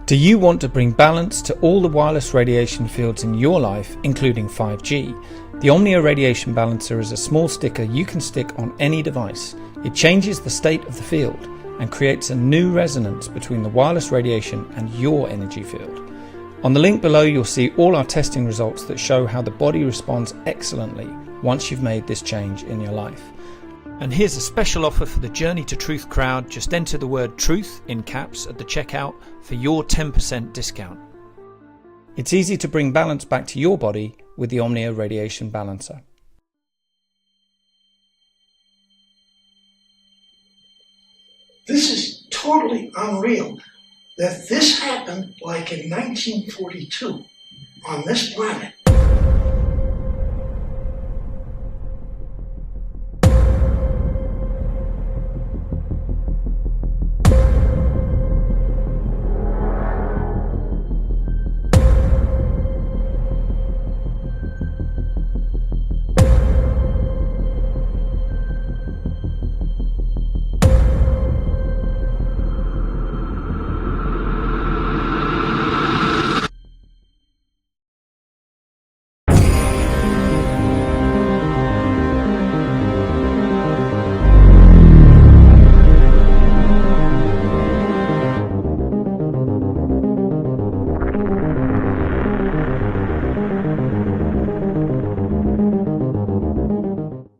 Do you want to bring balance to all the wireless radiation fields in your life, including 5G? The OMNIA Radiation Balancer is a small sticker you can stick on any device. It changes the state of the field and creates a new resonance between the wireless radiation and your energy field. On the link below, you'll see all our testing results that show how the body responds excellently once you've made this change in your life. And here's a special offer for the Journey to Truth crowd. Just enter the word truth in caps at the checkout for your 10% discount. It's easy to bring balance back to your body with the OMNIA Radiation Balancer. This is totally unreal that this happened like in 1942 on this planet.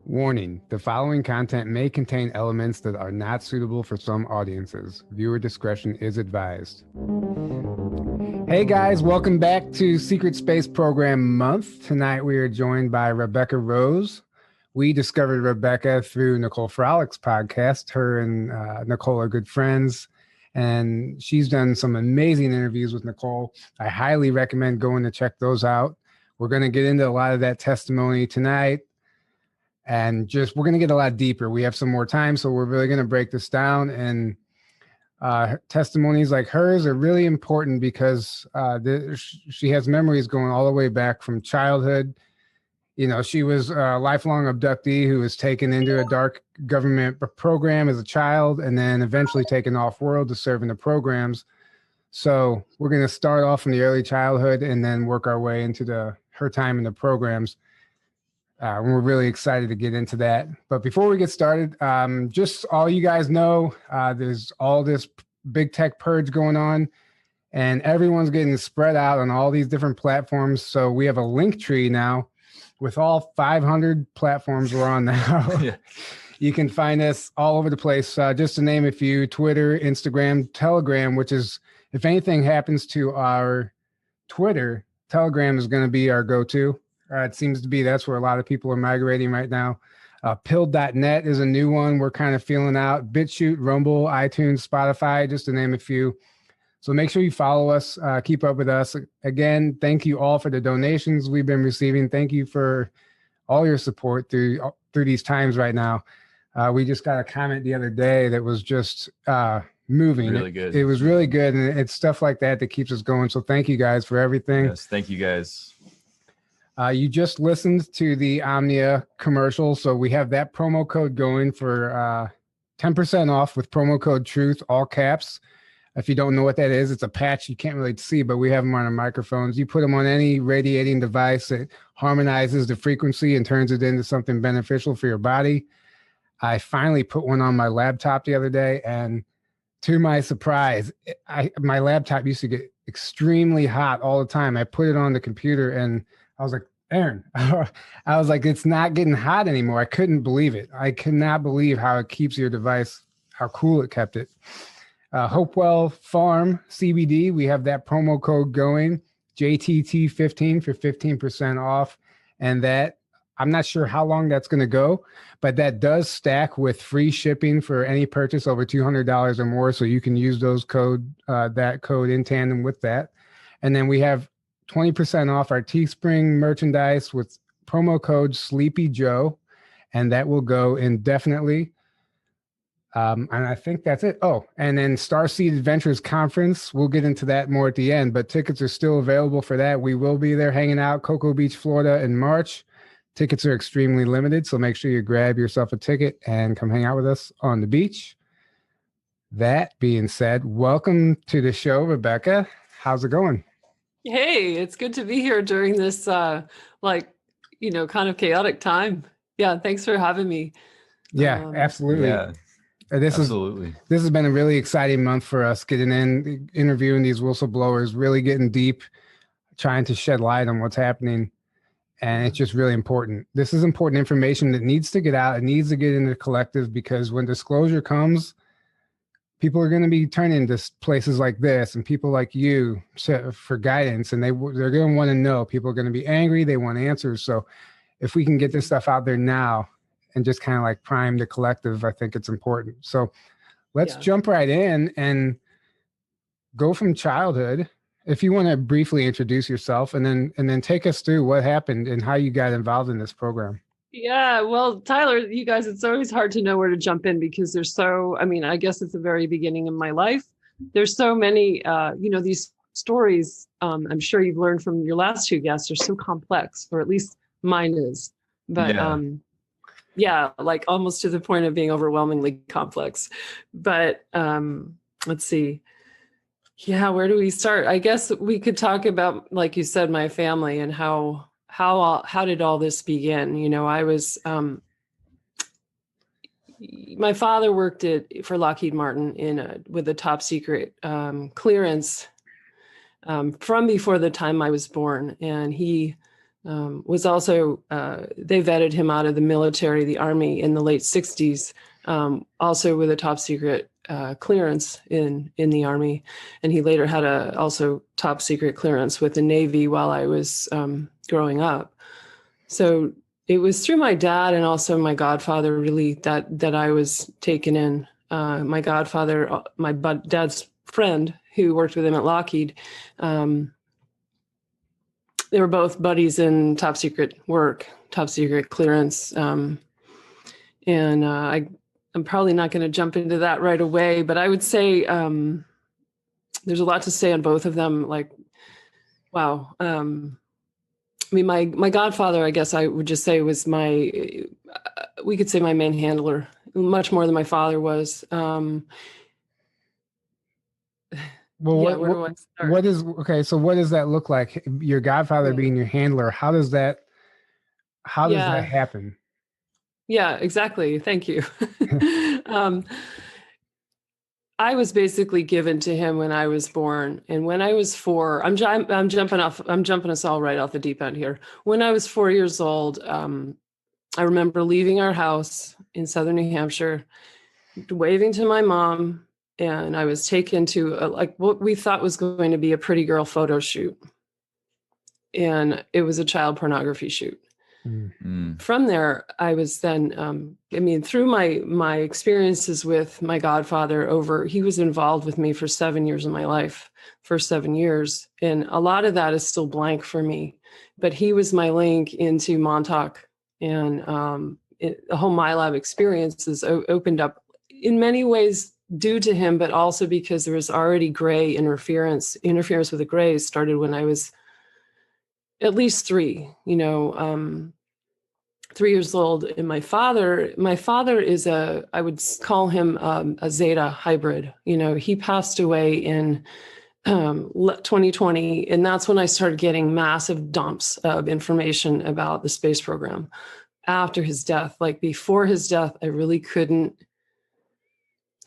Warning, the following content may contain elements that are not suitable for some audiences. Viewer discretion is advised. Hey guys, welcome back to Secret Space Program Month. Tonight we are joined by Rebecca Rose. We discovered Rebecca through Nicole Frolick's podcast. Her and Nicole are good friends, and she's done some amazing interviews with Nicole. I highly recommend going to check those out. We're going to get into a lot of that testimony tonight. And we're going to get a lot deeper. We have some more time, so we're really going to break this down. And testimonies like hers are really important because she has memories going all the way back from childhood. You know, she was a lifelong abductee who was taken into a dark government program as a child and then eventually taken off-world to serve in the programs. So we're going to start off in the early childhood and then work our way into her time in the programs. We're really excited to get into that. But before we get started, just all you guys know, there's all this big tech purge going on, and everyone's getting spread out on all these different platforms. So we have a link tree now with all 500 platforms we're on now. Yeah. You can find us all over the place. Just to name a few: Twitter, Instagram, Telegram, which is, if anything happens to our Twitter, Telegram is going to be our go-to. It seems to be that's where a lot of people are migrating right now. Pill.net is a new one we're kind of feeling out. BitChute, Rumble, iTunes, Spotify, just to name a few. So make sure you follow us, keep up with us. Again, thank you all for the donations we've been receiving. Thank you for all your support through these times right now. We just got a comment the other day that was just moving. Really good. It was really good, and it's stuff like that that keeps us going. So thank you guys for everything. Yes, thank you guys. You just listened to the OMNIA commercial, so we have that promo code going for 10% off with promo code TRUTH, all caps. If you don't know what that is, it's a patch you can't really see, but we have them on our microphones. You put them on any radiating device that harmonizes the frequency and turns it into something beneficial for your body. I finally put one on my laptop the other day, and to my surprise, my laptop used to get extremely hot all the time. I put it on the computer, and I was like, Aaron, I was like, it's not getting hot anymore. I couldn't believe it. I cannot believe how it keeps your device, how cool it kept it. Hopewell Farm CBD, we have that promo code going, JTT15 for 15% off. And that, I'm not sure how long that's going to go, but that does stack with free shipping for any purchase over $200 or more. So you can use that code in tandem with that. And then we have 20% off our Teespring merchandise with promo code Sleepy Joe, and that will go indefinitely. And I think that's it. Oh, and then Starseed Adventures Conference, we'll get into that more at the end, but tickets are still available for that. We will be there hanging out, Cocoa Beach, Florida in March. Tickets are extremely limited, so make sure you grab yourself a ticket and come hang out with us on the beach. That being said, welcome to the show, Rebecca. How's it going? Hey, it's good to be here during this, kind of chaotic time. Yeah, thanks for having me. Yeah, absolutely. Yeah, absolutely. This has been a really exciting month for us, getting in, interviewing these whistleblowers, really getting deep, trying to shed light on what's happening. And it's just really important. This is important information that needs to get out. It needs to get into the collective, because when disclosure comes, people are going to be turning to places like this and people like you for guidance, and they're going to want to know. People are going to be angry. They want answers. So if we can get this stuff out there now and just kind of like prime the collective, I think it's important. So let's jump right in and go from childhood. If you want to briefly introduce yourself and then take us through what happened and how you got involved in this program. Yeah, well, Tyler, you guys, it's always hard to know where to jump in because I guess it's the very beginning of my life. There's so many, these stories, I'm sure you've learned from your last two guests, are so complex, or at least mine is. But like almost to the point of being overwhelmingly complex. But let's see. Yeah, where do we start? I guess we could talk about, like you said, my family and how did all this begin? You know, I was my father worked for Lockheed Martin with a top secret clearance from before the time I was born, and he was also they vetted him out of the military, the Army, in the late 60s, also with a top secret clearance in the Army, and he later had a also top secret clearance with the Navy while I was growing up. So it was through my dad and also my godfather really that I was taken in. My godfather, my dad's friend who worked with him at Lockheed, they were both buddies in top secret work, top secret clearance. And I'm probably not going to jump into that right away, but I would say there's a lot to say on both of them. Like, wow. My godfather, I guess I would just say, was we could say my main handler, much more than my father was. Well, where do I start? So what does that look like? Your godfather being your handler, how does that happen? Yeah, exactly. Thank you. I was basically given to him when I was born, and when I was 4, I'm jumping us all right off the deep end here. When I was 4 years old, I remember leaving our house in southern New Hampshire, waving to my mom, and I was taken to what we thought was going to be a pretty girl photo shoot, and it was a child pornography shoot. Mm-hmm. From there, I was then, through my experiences with my godfather he was involved with me for 7 years of my life, first 7 years. And a lot of that is still blank for me, but he was my link into Montauk, and the whole milab experiences opened up in many ways due to him, but also because there was already gray interference with the grays started when I was at least 3, 3 years old. And my father is I would call him a Zeta hybrid. He passed away in 2020. And that's when I started getting massive dumps of information about the space program after his death. Like before his death, I really couldn't.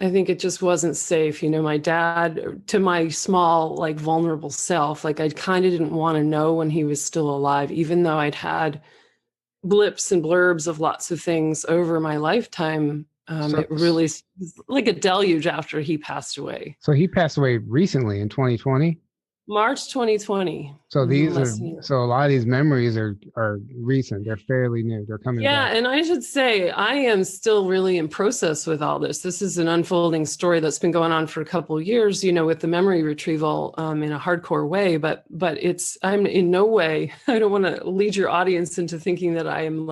I think it just wasn't safe. My dad, to my small, vulnerable self, I kind of didn't want to know when he was still alive, even though I'd had blips and blurbs of lots of things over my lifetime. It really was like a deluge after he passed away. So he passed away recently in 2020? March 2020. So a lot of these memories are recent. They're fairly new. They're coming back. And I should say I am still really in process with all this. This is an unfolding story that's been going on for a couple of years, with the memory retrieval in a hardcore way. But I'm in no way, I don't want to lead your audience into thinking that I am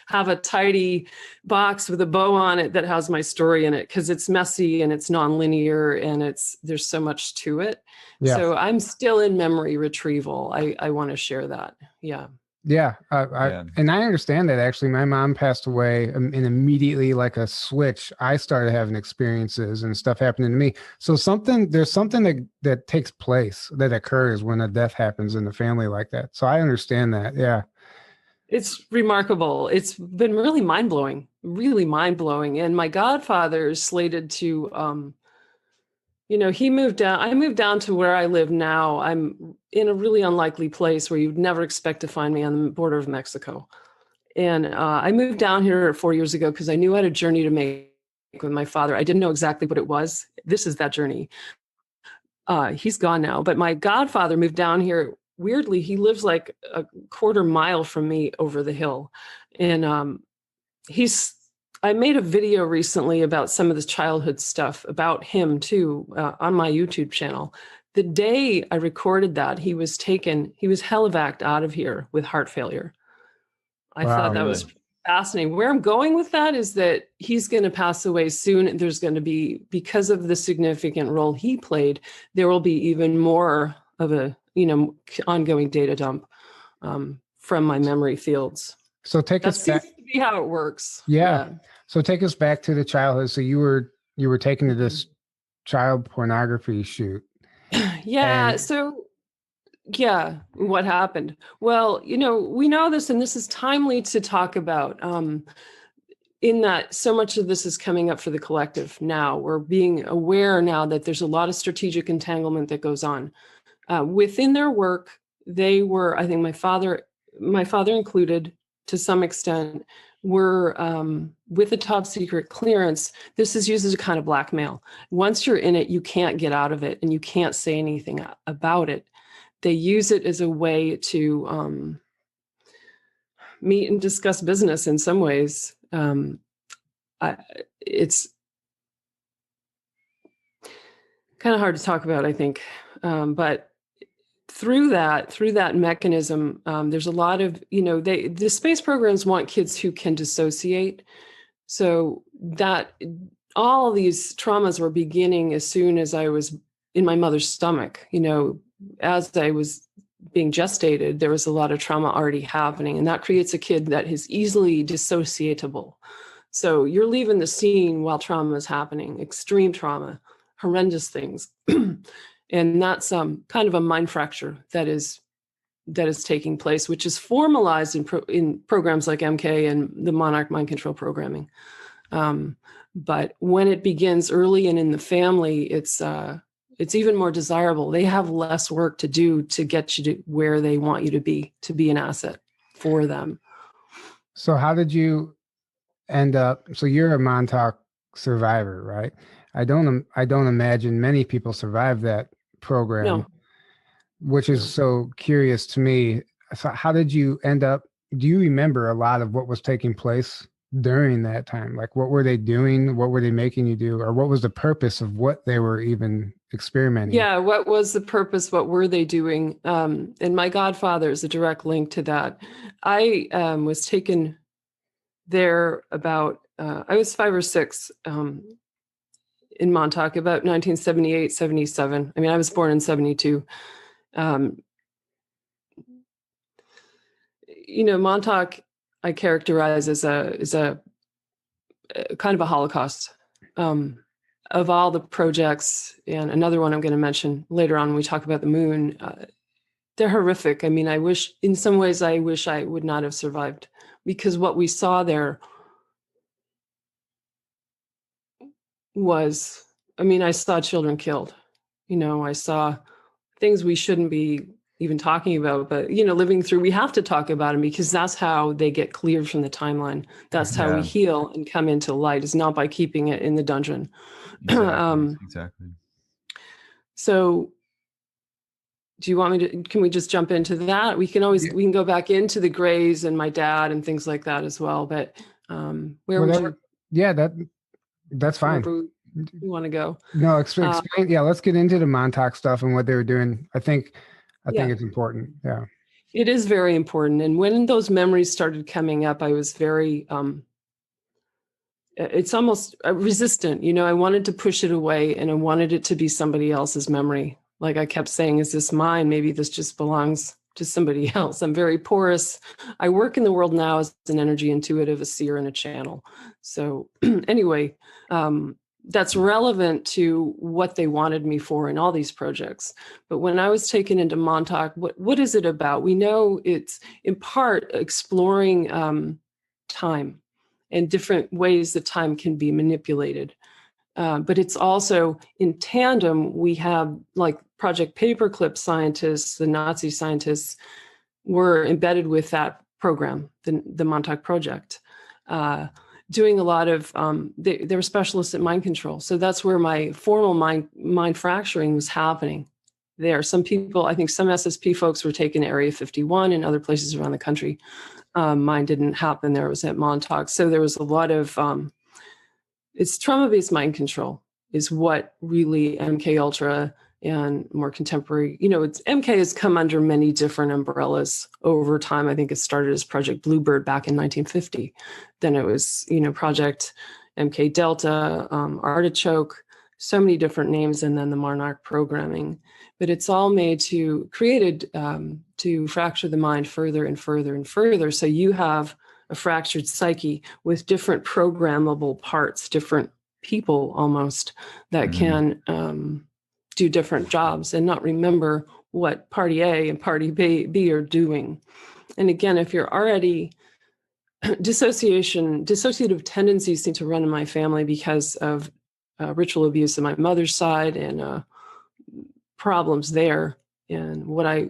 have a tidy box with a bow on it that has my story in it, because it's messy and it's nonlinear and there's so much to it. Yeah. So I'm still in memory retrieval. I want to share that. Yeah. Yeah, Yeah. and I understand that. Actually, my mom passed away, and immediately, like a switch, I started having experiences and stuff happening to me. So there's something that takes place, that occurs when a death happens in the family like that. So I understand that. Yeah. It's remarkable. It's been really mind-blowing, really mind-blowing. And my godfather is slated to, he moved down. I moved down to where I live now. I'm in a really unlikely place where you'd never expect to find me on the border of Mexico. And I moved down here 4 years ago because I knew I had a journey to make with my father. I didn't know exactly what it was. This is that journey. He's gone now, but my godfather moved down here. Weirdly, he lives like a quarter mile from me over the hill. And I made a video recently about some of the childhood stuff about him too, on my YouTube channel. The day I recorded that, he was helivaced out of here with heart failure. I thought that was fascinating. Where I'm going with that is that he's going to pass away soon. And there's going to be, because of the significant role he played, there will be even more of a, ongoing data dump from my memory fields. So take us back. That seems to be how it works. Yeah. So take us back to the childhood. So you were taken to this child pornography shoot. Yeah. What happened? Well, we know this, and this is timely to talk about, in that so much of this is coming up for the collective now. We're being aware now that there's a lot of strategic entanglement that goes on. Within their work, they were, I think my father included to some extent, were with a top secret clearance. This is used as a kind of blackmail. Once you're in it, you can't get out of it, and you can't say anything about it. They use it as a way to meet and discuss business in some ways. It's kind of hard to talk about, I think. But through that mechanism, there's a lot of, the space programs want kids who can dissociate. So that all these traumas were beginning as soon as I was in my mother's stomach. As I was being gestated, there was a lot of trauma already happening, and that creates a kid that is easily dissociatable. So you're leaving the scene while trauma is happening, extreme trauma, horrendous things. And that's kind of a mind fracture that is taking place, which is formalized in programs like MK and the Monarch mind control programming. But when it begins early and in the family, it's even more desirable. They have less work to do to get you to where they want you to be an asset for them. So how did you end up? So you're a Montauk survivor, right? I don't imagine many people survive that program, which is so curious to me. So how did you end up? Do you remember a lot of what was taking place during that time? Like, what were they doing? What were they making you do? Or what was the purpose of what they were even experimenting? Yeah, what was the purpose? What were they doing? And my godfather is a direct link to that. I was taken there about, I was 5 or 6 in Montauk, about 1978, 77. I mean, I was born in 72. Montauk, I characterize as a kind of a Holocaust of all the projects, and another one I'm going to mention later on when we talk about the moon. They're horrific. I mean, I wish I would not have survived, because what we saw there was, I saw children killed. I saw things we shouldn't be even talking about, but living through, we have to talk about them, because that's how they get cleared from the timeline. That's how we heal and come into light, is not by keeping it in the dungeon. Exactly. So do you want me to, can we just jump into that? We can go back into the Greys and my dad and things like that as well, but that's fine. You want to go? No, explain. Let's get into the Montauk stuff and what they were doing. I think it's important. Yeah. It is very important. And when those memories started coming up, I was very, it's almost resistant. I wanted to push it away, and I wanted it to be somebody else's memory. Like I kept saying, is this mine? Maybe this just belongs to somebody else. I'm very porous. I work in the world now as an energy intuitive, a seer, and a channel. So anyway, that's relevant to what they wanted me for in all these projects. But when I was taken into Montauk, what is it about? We know it's in part exploring time and different ways that time can be manipulated. But it's also in tandem, we have like Project Paperclip scientists, the Nazi scientists were embedded with that program, the Montauk Project, doing a lot of, they were specialists at mind control. So that's where my formal mind fracturing was happening there. Some people, I think some SSP folks were taken to Area 51 and other places around the country. Mine didn't happen there. It was at Montauk. So there was a lot of, it's trauma-based mind control is what really MK Ultra and more contemporary, MK has come under many different umbrellas over time. I think it started as Project Bluebird back in 1950. Then it was, Project MK Delta, Artichoke, so many different names, and then the Monarch programming. But it's all created to fracture the mind further and further and further. So you have a fractured psyche with different programmable parts, different people almost that can do different jobs and not remember what party A and party B are doing. And again, if you're already dissociative tendencies seem to run in my family because of ritual abuse on my mother's side and problems there, and what I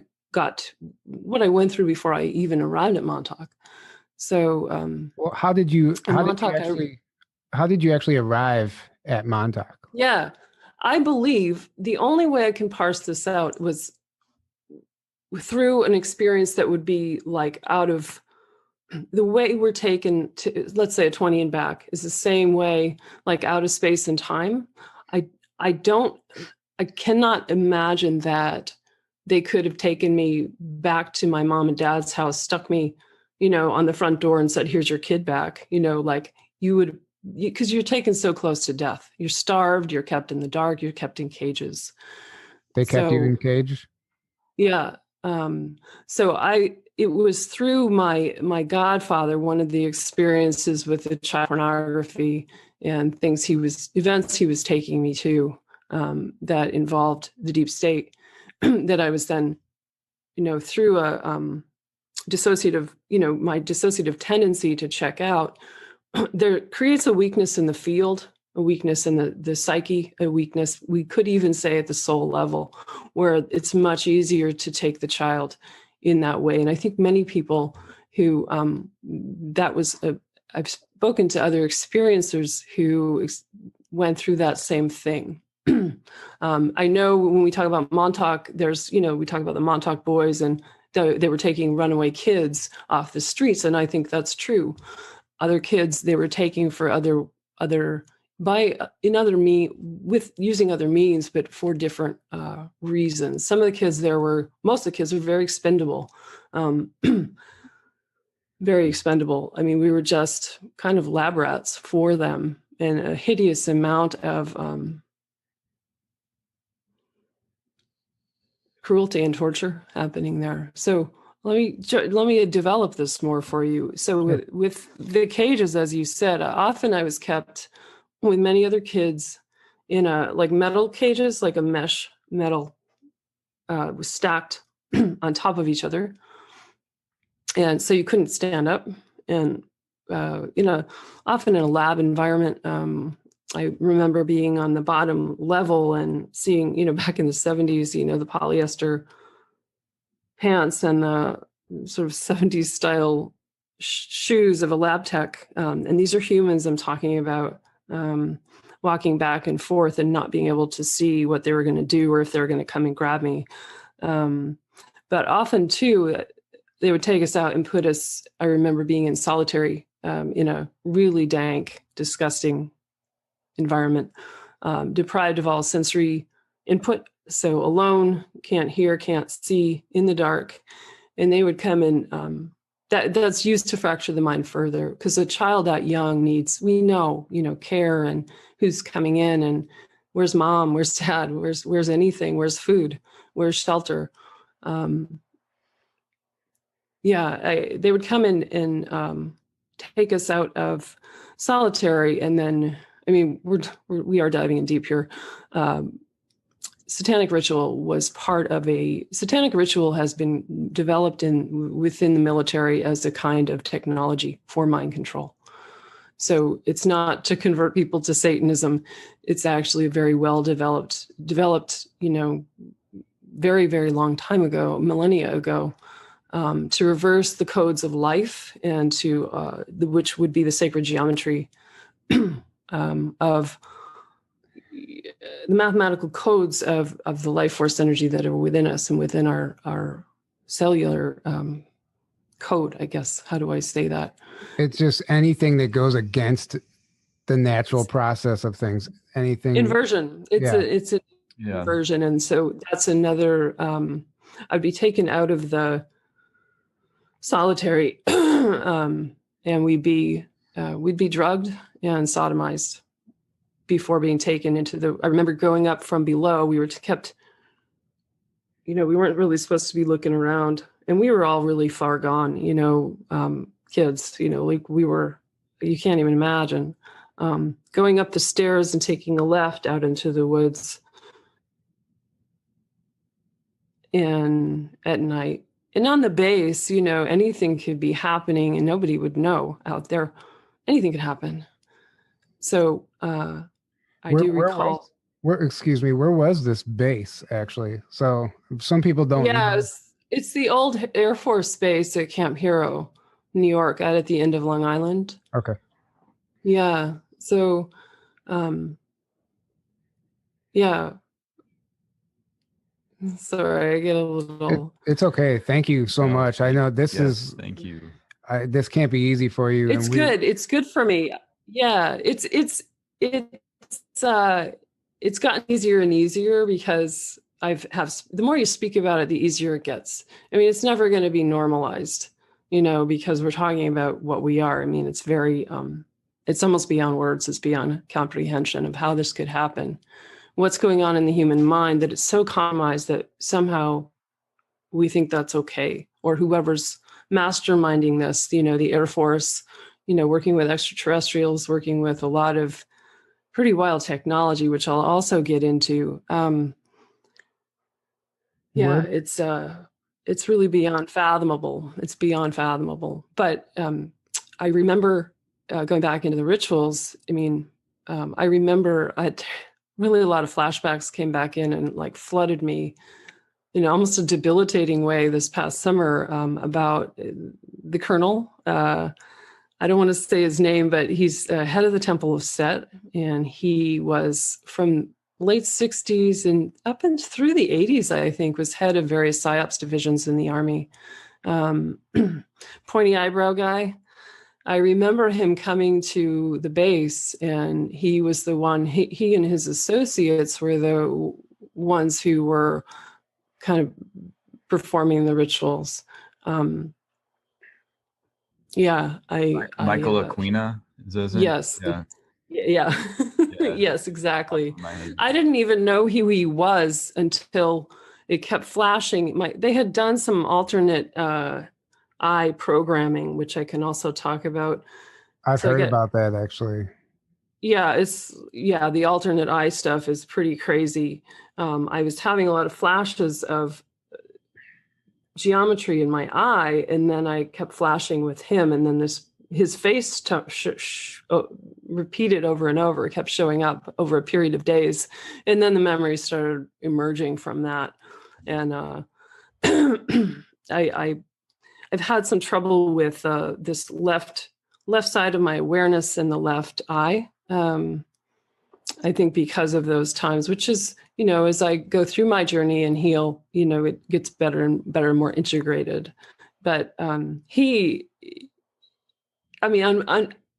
went through before I even arrived at Montauk. So, well, how did you actually arrive at Montauk? Yeah, I believe the only way I can parse this out was through an experience that would be like out of the way we're taken to, let's say, a 20 and back is the same way, like out of space and time. I cannot imagine that they could have taken me back to my mom and dad's house, stuck me on the front door and said, here's your kid back, like you would, because you're taken so close to death. You're starved, you're kept in the dark, you're kept in cages. They kept you in cage? Yeah. It was through my godfather, one of the experiences with the child pornography and events he was taking me to that involved the deep state that I was then, through a, dissociative, my dissociative tendency to check out, there creates a weakness in the field, a weakness in the psyche, a weakness, we could even say at the soul level, where it's much easier to take the child in that way. And I think many people who, I've spoken to other experiencers who went through that same thing. I know when we talk about Montauk, we talk about the Montauk boys and they were taking runaway kids off the streets. And I think that's true. Other kids, they were taking for using other means, but for different reasons. Most of the kids were very expendable, very expendable. I mean, we were just kind of lab rats for them, and a hideous amount of cruelty and torture happening there. So let me develop this more for you. So with the cages, as you said, often I was kept with many other kids in like metal cages, like a mesh metal was stacked on top of each other. And so you couldn't stand up. And, often in a lab environment, I remember being on the bottom level and seeing, back in the 70s, the polyester pants and the sort of 70s style shoes of a lab tech. And these are humans I'm talking about, walking back and forth and not being able to see what they were going to do or if they were going to come and grab me. But often too, they would take us out and put us, I remember being in solitary, in a really dank, disgusting environment, deprived of all sensory input. So alone, can't hear, can't see, in the dark. And they would come and that's used to fracture the mind further, because a child that young needs, care and who's coming in and where's mom, where's dad, where's anything, where's food, where's shelter. they would come in and take us out of solitary, and then, I mean, we are diving in deep here. Satanic ritual was satanic ritual has been developed within the military as a kind of technology for mind control. So it's not to convert people to Satanism. It's actually a very well developed, very, very long time ago, millennia ago, to reverse the codes of life and to which would be the sacred geometry of the mathematical codes of the life force energy that are within us and within our cellular code, I guess. How do I say that? It's just anything that goes against the natural process of things. Anything inversion. It's an inversion, and so that's another. I'd be taken out of the solitary, and we'd be drugged and sodomized before being taken into I remember growing up from below, we were kept, we weren't really supposed to be looking around, and we were all really far gone, kids, like you can't even imagine, going up the stairs and taking a left out into the woods and at night. And on the base, anything could be happening and nobody would know out there. Anything could happen. So, I do recall. Where was this base actually? So some people don't know. Yeah, it's the old Air Force base at Camp Hero, New York, out at the end of Long Island. Okay. Yeah. So, yeah. Sorry, I get a little. It's okay. Thank you so much. I know this is. Thank you. This can't be easy for you. It's good. It's good for me. Yeah. It's gotten easier and easier because the more you speak about it, the easier it gets. I mean, it's never going to be normalized, because we're talking about what we are. I mean, it's very, it's almost beyond words. It's beyond comprehension of how this could happen. What's going on in the human mind that it's so compromised that somehow we think that's okay, or whoever's masterminding this, the Air Force, working with extraterrestrials, working with a lot of pretty wild technology, which I'll also get into. It's really beyond fathomable. It's beyond fathomable. But I remember going back into the rituals. I mean, I remember really a lot of flashbacks came back in and flooded me in almost a debilitating way this past summer about the colonel. I don't want to say his name, but he's head of the Temple of Set, and he was from late 60s and up and through the 80s, I think, was head of various PSYOPs divisions in the Army. Pointy eyebrow guy. I remember him coming to the base, and he was the one, he and his associates were the ones who were kind of performing the rituals. Michael Aquina. Yes. Yeah. Yes, exactly. I didn't even know who he was until it kept flashing. They had done some alternate eye programming, which I can also talk about. I've heard about that actually. Yeah, the alternate eye stuff is pretty crazy. I was having a lot of flashes of geometry in my eye, and then I kept flashing with him, and then his face repeated over and over. It kept showing up over a period of days, and then the memories started emerging from that. And I've had some trouble with this left side of my awareness in the left eye. I think because of those times, which is, as I go through my journey and heal, it gets better and better, more integrated. But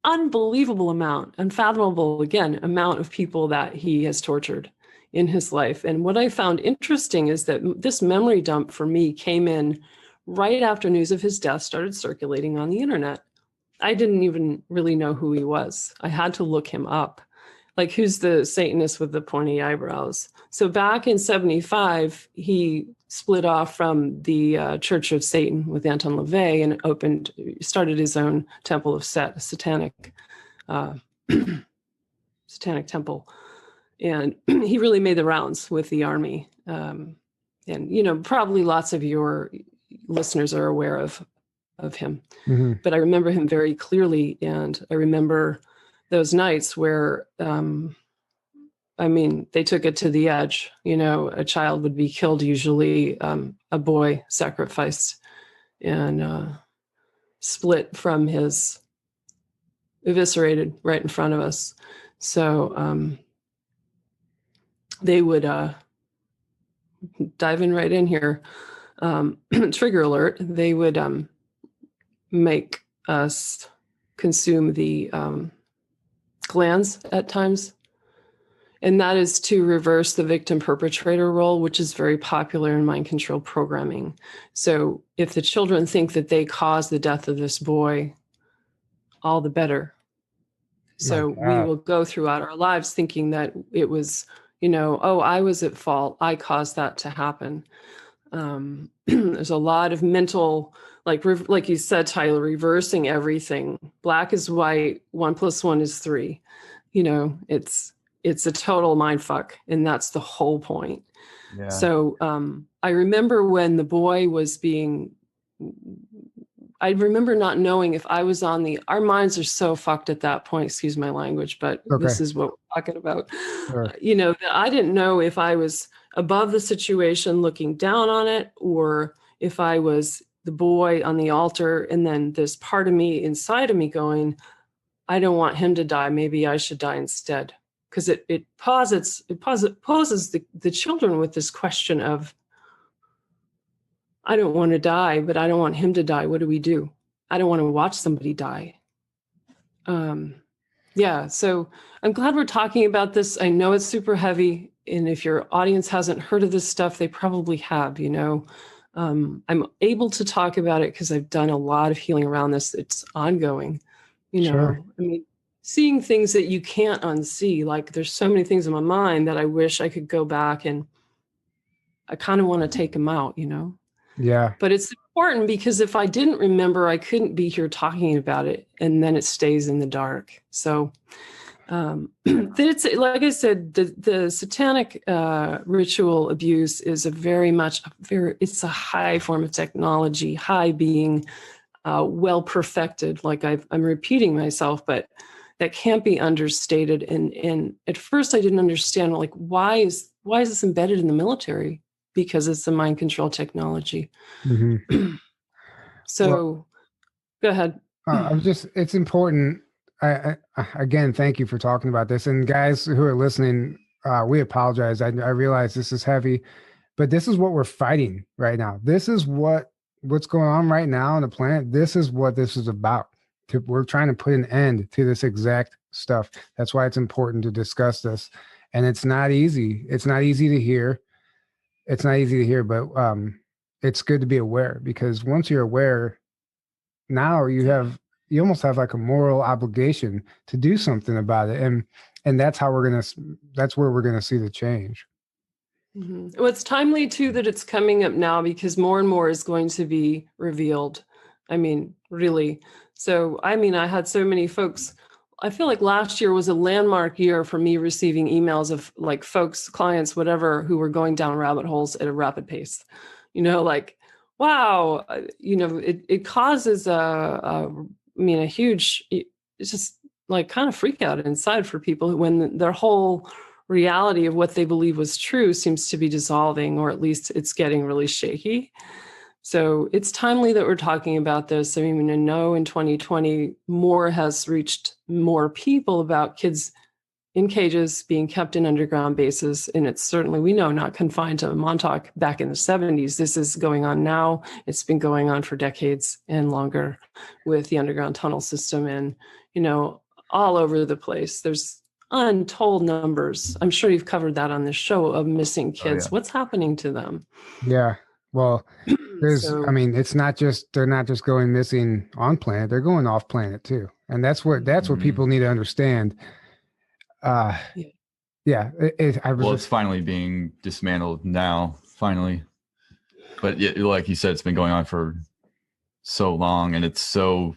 unbelievable amount, unfathomable, again, amount of people that he has tortured in his life. And what I found interesting is that this memory dump for me came in right after news of his death started circulating on the internet. I didn't even really know who he was. I had to look him up. like, who's the Satanist with the pointy eyebrows? So back in 75, he split off from the Church of Satan with Anton LaVey and started his own temple of Set, a satanic temple. And he really made the rounds with the army. And, probably lots of your listeners are aware of him. Mm-hmm. But I remember him very clearly. And I remember those nights where, they took it to the edge. A child would be killed, usually a boy sacrificed and split from eviscerated right in front of us. So they would dive in right in here. Trigger alert. They would make us consume the glands at times. And that is to reverse the victim perpetrator role, which is very popular in mind control programming. So if the children think that they caused the death of this boy, all the better. So we will go throughout our lives thinking that it was, I was at fault. I caused that to happen. There's a lot of mental, like you said, Tyler, reversing everything. Black is white. 1 + 1 is 3. It's a total mind fuck. And that's the whole point. Yeah. So I remember when the boy was I remember not knowing if I was our minds are so fucked at that point, excuse my language, but Okay. This is what we're talking about. Sure. That I didn't know if I was above the situation looking down on it, or if I was the boy on the altar, and then this part of me inside of me going, I don't want him to die. Maybe I should die instead. Because it poses the children with this question of, I don't want to die, but I don't want him to die. What do we do? I don't want to watch somebody die. So I'm glad we're talking about this. I know it's super heavy. And if your audience hasn't heard of this stuff, they probably have, I'm able to talk about it because I've done a lot of healing around this. It's ongoing, Sure. seeing things that you can't unsee. Like, there's so many things in my mind that I wish I could go back, and I kind of want to take them out, Yeah. But it's important because if I didn't remember, I couldn't be here talking about it, and then it stays in the dark. So it's, like I said, the satanic ritual abuse is it's a high form of technology, high being, well perfected. Like I'm repeating myself, but that can't be understated. And at first I didn't understand, like, why is this embedded in the military? Because it's the mind control technology. Mm-hmm. So go ahead. It's important. I again, thank you for talking about this. And guys who are listening, we apologize. I realize this is heavy, but this is what we're fighting right now. This is what's going on right now on the planet. This is what this is about. We're trying to put an end to this exact stuff. That's why it's important to discuss this. And it's not easy. It's not easy to hear. It's not easy to hear, but it's good to be aware, because once you're aware, now you almost have like a moral obligation to do something about it. And that's how that's where we're going to see the change. Mm-hmm. Well, it's timely too that it's coming up now, because more and more is going to be revealed. Really. So, I had so many folks. I feel like last year was a landmark year for me receiving emails of like folks, clients, whatever, who were going down rabbit holes at a rapid pace. Like, wow, it causes a huge, it's just like kind of freak out inside for people when their whole reality of what they believe was true seems to be dissolving, or at least it's getting really shaky. So it's timely that we're talking about this. I know in 2020, more has reached more people about kids in cages being kept in underground bases. And it's certainly, we know, not confined to Montauk back in the 70s. This is going on now. It's been going on for decades and longer with the underground tunnel system and, all over the place. There's untold numbers. I'm sure you've covered that on this show of missing kids. Oh, yeah. What's happening to them? Yeah. Well, it's not just, they're not just going missing on planet, they're going off planet too. And that's what people need to understand. Yeah. Yeah, It's finally being dismantled now, finally. But like you said, it's been going on for so long, and it's so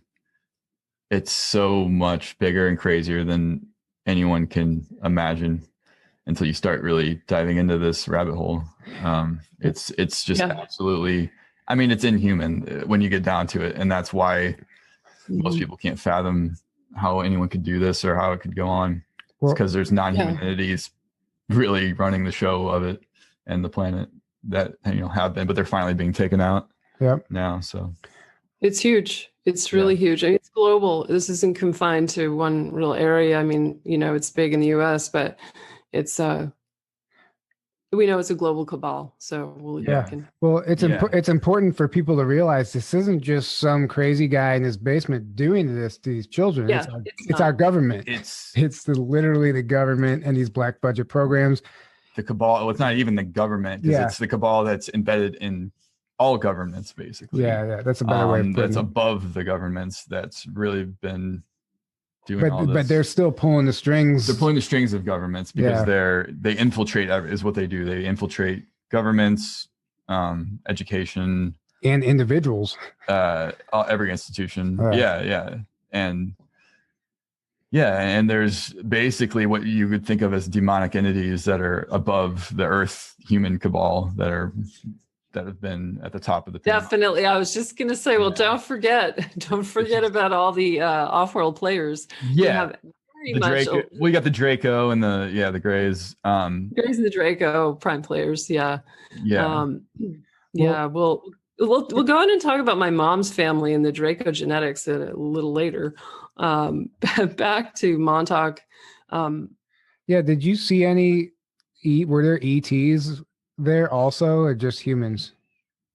much bigger and crazier than anyone can imagine until you start really diving into this rabbit hole. It's just absolutely, I mean, it's inhuman when you get down to it, and that's why most people can't fathom how anyone could do this or how it could go on. It's because there's non-human entities really running the show of it and the planet that have been, but they're finally being taken out now. So it's huge. It's really huge. I mean, it's global. This isn't confined to one real area. I mean, it's big in the US, but it's we know it's a global cabal. So it's important for people to realize this isn't just some crazy guy in his basement doing this to these children. Yeah, it's our government. It's literally the government and these black budget programs. The cabal. Well, it's not even the government, because it's the cabal that's embedded in all governments, basically. Yeah, that's a better way of putting that's it. Above the governments that's really been doing all this. But they're still pulling the strings. They're pulling the strings of governments because they infiltrate, is what they do. They infiltrate governments, education, and individuals. Every institution. And there's basically what you would think of as demonic entities that are above the Earth human cabal that have been at the top of the pyramid. Definitely. I was just going to say, well, don't forget about all the off-world players. Yeah. Draco, we got the Draco and the Greys. Greys and the Draco prime players. Yeah. Yeah. We'll go on and talk about my mom's family and the Draco genetics a little later. Back to Montauk. Did you see were there ETs there also, or just humans?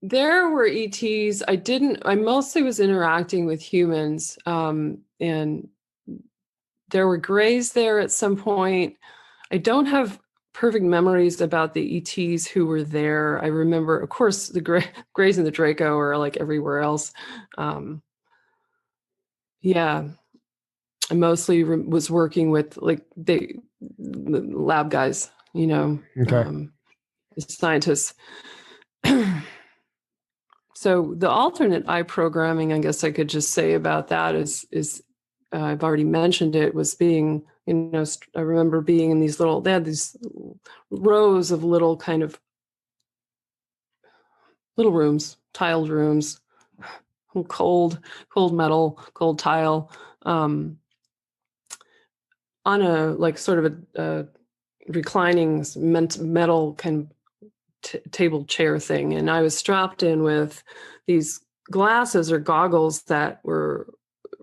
There were ETs. I mostly was interacting with humans, and there were Greys there at some point. I don't have perfect memories about the ETs who were there. I remember, of course, the Greys and the Draco are like everywhere else. I mostly was working with the lab guys, the scientists. So the alternate eye programming, I guess I could just say about that is I've already mentioned it, was being, I remember being in they had these rows of little kind of little rooms, tiled rooms, cold metal, cold tile, on a sort of a reclining metal kind of table chair thing. And I was strapped in with these glasses or goggles that were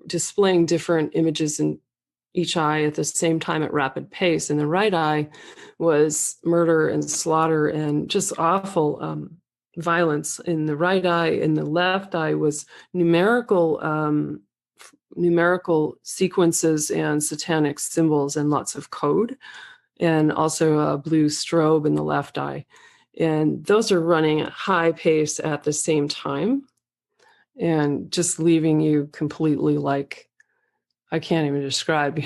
displaying different images in each eye at the same time at rapid pace. And the right eye was murder and slaughter and just awful violence in the right eye. In the left eye was numerical sequences and satanic symbols and lots of code, and also a blue strobe in the left eye. And those are running at high pace at the same time and just leaving you completely I can't even describe,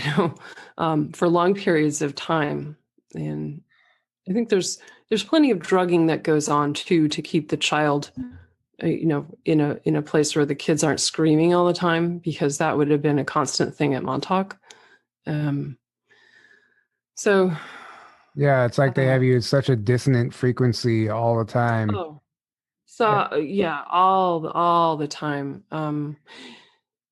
for long periods of time. And I think there's plenty of drugging that goes on too, to keep the child in a place where the kids aren't screaming all the time, because that would have been a constant thing at Montauk. So yeah, it's like they have you at such a dissonant frequency all the time. all the time.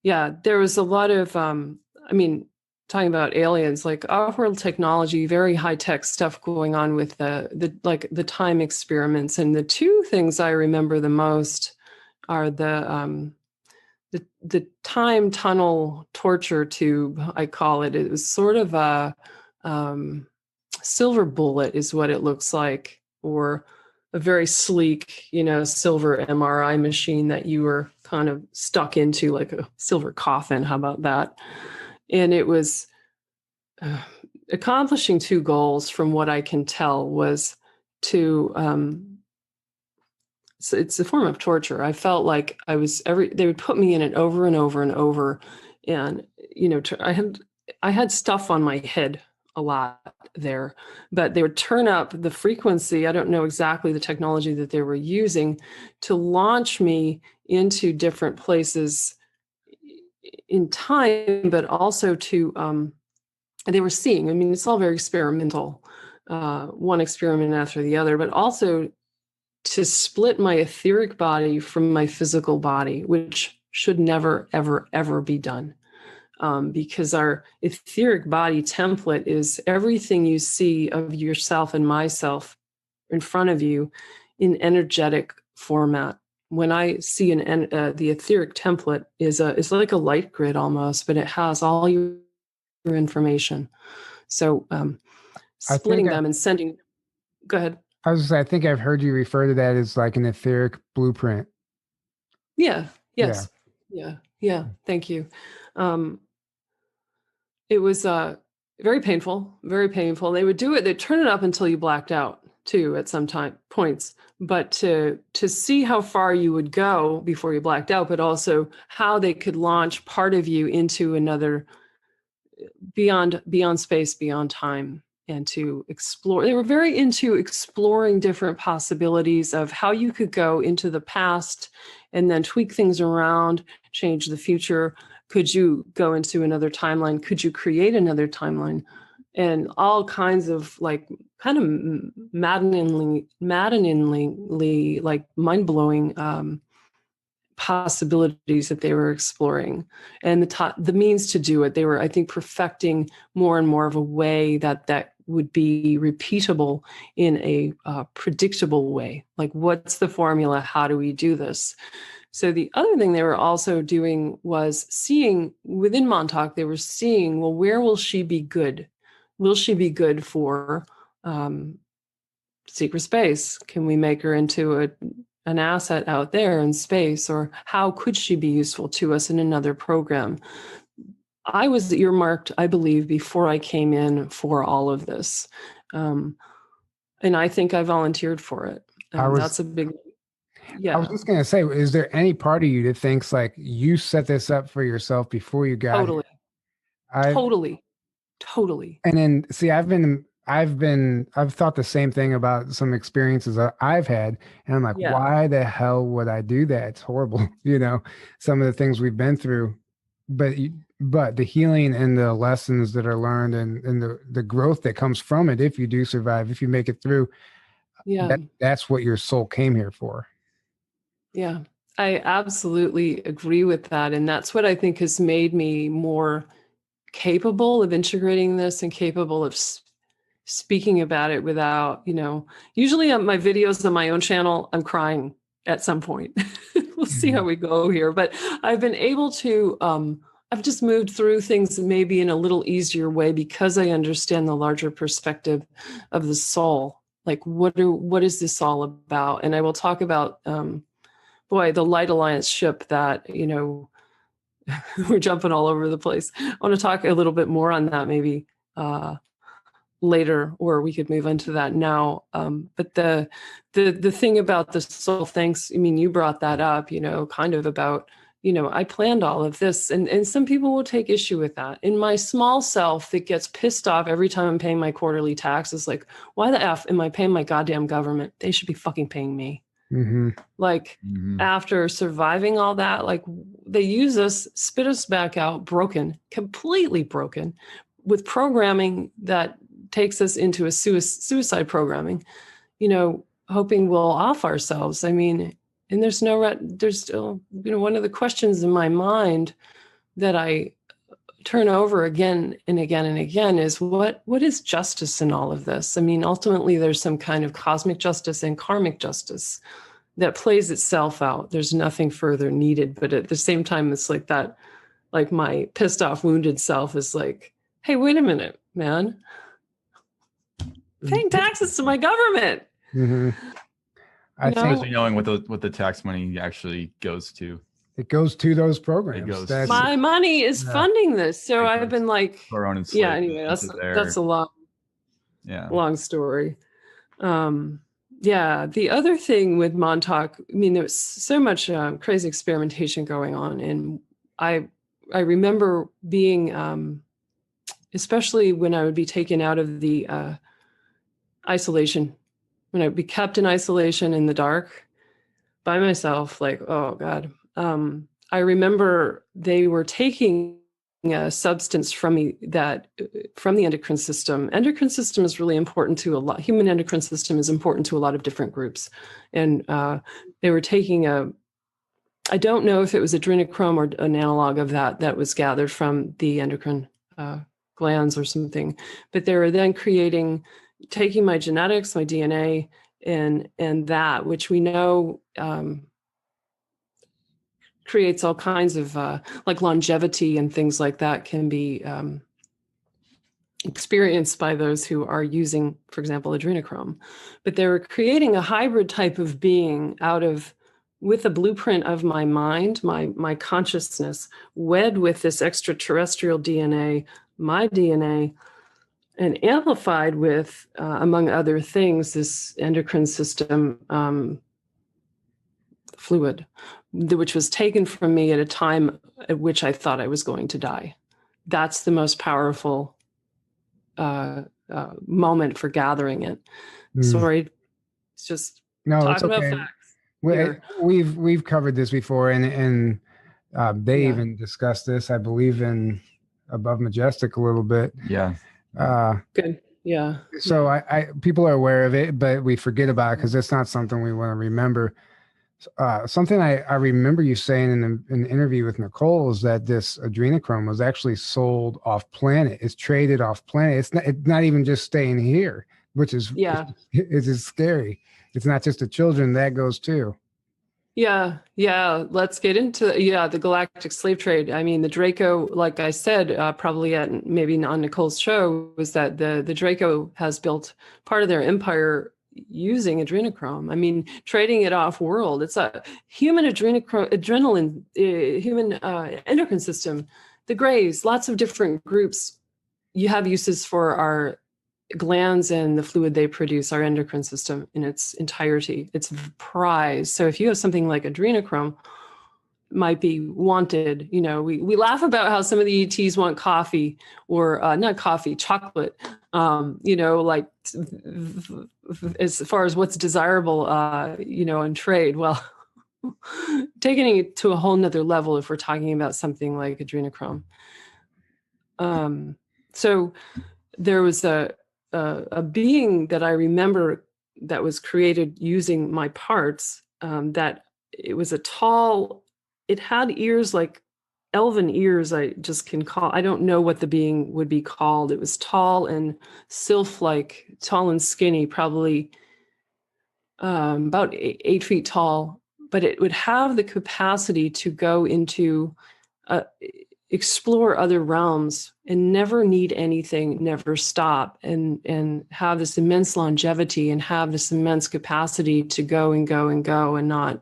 There was a lot of talking about aliens, like off-world technology, very high-tech stuff going on with the time experiments. And the two things I remember the most are the time tunnel torture tube, I call it. It was sort of a silver bullet is what it looks like, or a very sleek, silver MRI machine that you were kind of stuck into, like a silver coffin. How about that? And it was accomplishing two goals, from what I can tell, was to, so it's a form of torture. I felt like they would put me in it over and over and over. And, I had stuff on my head a lot there, but they would turn up the frequency. I don't know exactly the technology that they were using to launch me into different places in time, but also to, they were seeing, I mean, it's all very experimental, one experiment after the other, but also to split my etheric body from my physical body, which should never, ever, ever be done. Because our etheric body template is everything you see of yourself and myself in front of you in energetic format. When I see the etheric template it's like a light grid almost, but it has all your information. So splitting them and sending. Go ahead. I think I've heard you refer to that as like an etheric blueprint. Yeah. Yes. Yeah. Thank you. It was very painful, very painful. They would do it. They'd turn it up until you blacked out too at some points. But to see how far you would go before you blacked out, but also how they could launch part of you into another beyond space, beyond time, and to explore. They were very into exploring different possibilities of how you could go into the past and then tweak things around, change the future. Could you go into another timeline? Could you create another timeline? And all kinds of like kind of maddeningly like mind-blowing possibilities that they were exploring, and the means to do it. They were, I think, perfecting more and more of a way that would be repeatable in a predictable way. Like, what's the formula? How do we do this? So the other thing they were also doing was seeing within Montauk, they were seeing, well, where will she be good? Will she be good for secret space? Can we make her into an asset out there in space? Or how could she be useful to us in another program? I was earmarked, I believe, before I came in for all of this. And I think I volunteered for it. That's a big... Yeah. I was just going to say, is there any part of you that thinks like you set this up for yourself before you got here? Totally. And then see, I've thought the same thing about some experiences I've had. And I'm like, why the hell would I do that? It's horrible. Some of the things we've been through, but the healing and the lessons that are learned and the growth that comes from it, if you do survive, if you make it through, that's what your soul came here for. Yeah, I absolutely agree with that. And that's what I think has made me more capable of integrating this and capable of speaking about it without, usually on my videos on my own channel, I'm crying at some point. We'll see how we go here. But I've been able to, I've just moved through things maybe in a little easier way because I understand the larger perspective of the soul. Like, what is this all about? And I will talk about, the Light Alliance ship that, we're jumping all over the place. I want to talk a little bit more on that maybe later, or we could move into that now. But the thing about the soul, thanks. I mean, you brought that up, kind of about, I planned all of this, and some people will take issue with that. In my small self that gets pissed off every time I'm paying my quarterly taxes, like, why the F am I paying my goddamn government? They should be fucking paying me. After surviving all that, like, they use us, spit us back out, completely broken, with programming that takes us into a suicide programming, hoping we'll off ourselves. I mean, and there's still, one of the questions in my mind that I turn over again and again and again is what is justice in all of this? I mean, ultimately there's some kind of cosmic justice and karmic justice that plays itself out. There's nothing further needed, but at the same time, it's like that, like my pissed off, wounded self is like, hey, wait a minute, man. Paying taxes to my government. I think knowing what the tax money actually goes to. It goes to those programs. My money is funding this. So I've been like, anyway, that's a long story. The other thing with Montauk, I mean, there was so much crazy experimentation going on. And I remember being especially when I would be taken out of the isolation, when I would be kept in isolation in the dark by myself, like, oh God. I remember they were taking a substance from me from the endocrine system. Endocrine system is really important to a lot. Human endocrine system is important to a lot of different groups. And they were taking I don't know if it was adrenochrome or an analog of that was gathered from the endocrine glands or something. But they were then taking my genetics, my DNA, and that, which we know creates all kinds of like longevity and things like that can be experienced by those who are using, for example, adrenochrome. But they were creating a hybrid type of being with a blueprint of my mind, my consciousness, wed with this extraterrestrial DNA, my DNA, and amplified with, among other things, this endocrine system fluid, which was taken from me at a time at which I thought I was going to die. That's the most powerful moment for gathering it. Sorry, it's just talking about facts. We've covered this before, and they even discussed this, I believe, in Above Majestic a little bit. Yeah. Good. Yeah. So I people are aware of it, but we forget about it because it's not something we want to remember. Something I remember you saying in an interview with Nicole is that this adrenochrome was actually sold off planet. It's traded off planet. It's not even just staying here, which is it's scary. It's not just the children, that goes too. Yeah. Let's get into the galactic slave trade. I mean, the Draco, like I said, probably maybe on Nicole's show, was that the Draco has built part of their empire using adrenochrome. I mean, trading it off world. It's a human adrenaline, human endocrine system. The Greys, lots of different groups. You have uses for our glands and the fluid they produce, our endocrine system in its entirety. It's prized. So if you have something like adrenochrome, might be wanted. You know, we laugh about how some of the ETs want coffee or not coffee, chocolate. You know, like as far as what's desirable, you know, in trade. Well, taking it to a whole nother level if we're talking about something like adrenochrome. So there was a being that I remember that was created using my parts, that it was a tall, it had ears like elven ears. I don't know what the being would be called. It was tall and sylph-like, tall and skinny, probably about 8 feet tall, but it would have the capacity to go into explore other realms and never need anything, never stop, and have this immense longevity and have this immense capacity to go and go and go and not,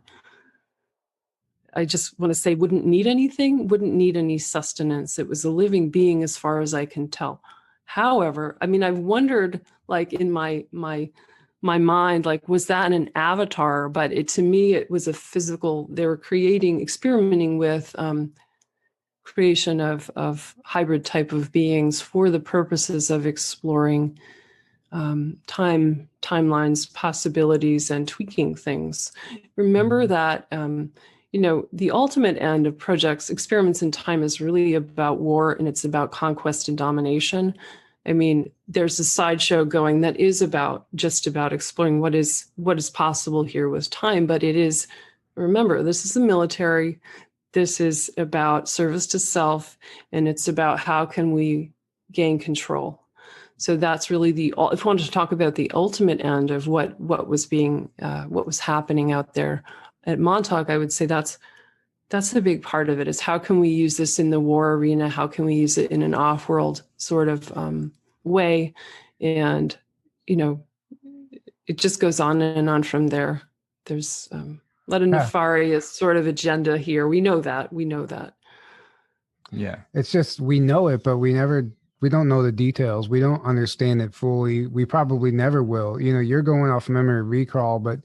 I just want to say, wouldn't need anything, wouldn't need any sustenance. It was a living being as far as I can tell. However, I mean, I've wondered, like in my mind, like, was that an avatar? But to me, it was a physical, they were experimenting with creation of hybrid type of beings for the purposes of exploring timelines, possibilities, and tweaking things. Remember that, you know, the ultimate end of projects, experiments in time, is really about war, and it's about conquest and domination. I mean, there's a sideshow going that is just about exploring what is possible here with time, but it is, remember, this is the military. This is about service to self, and it's about how can we gain control. So that's really if you wanted to talk about the ultimate end of what was happening out there at Montauk, I would say that's a big part of it, is how can we use this in the war arena? How can we use it in an off-world sort of way? And, you know, it just goes on and on from there. There's a lot of nefarious sort of agenda here. We know that. Yeah. It's just, we know it, but we don't know the details. We don't understand it fully. We probably never will. You know, you're going off memory recall, but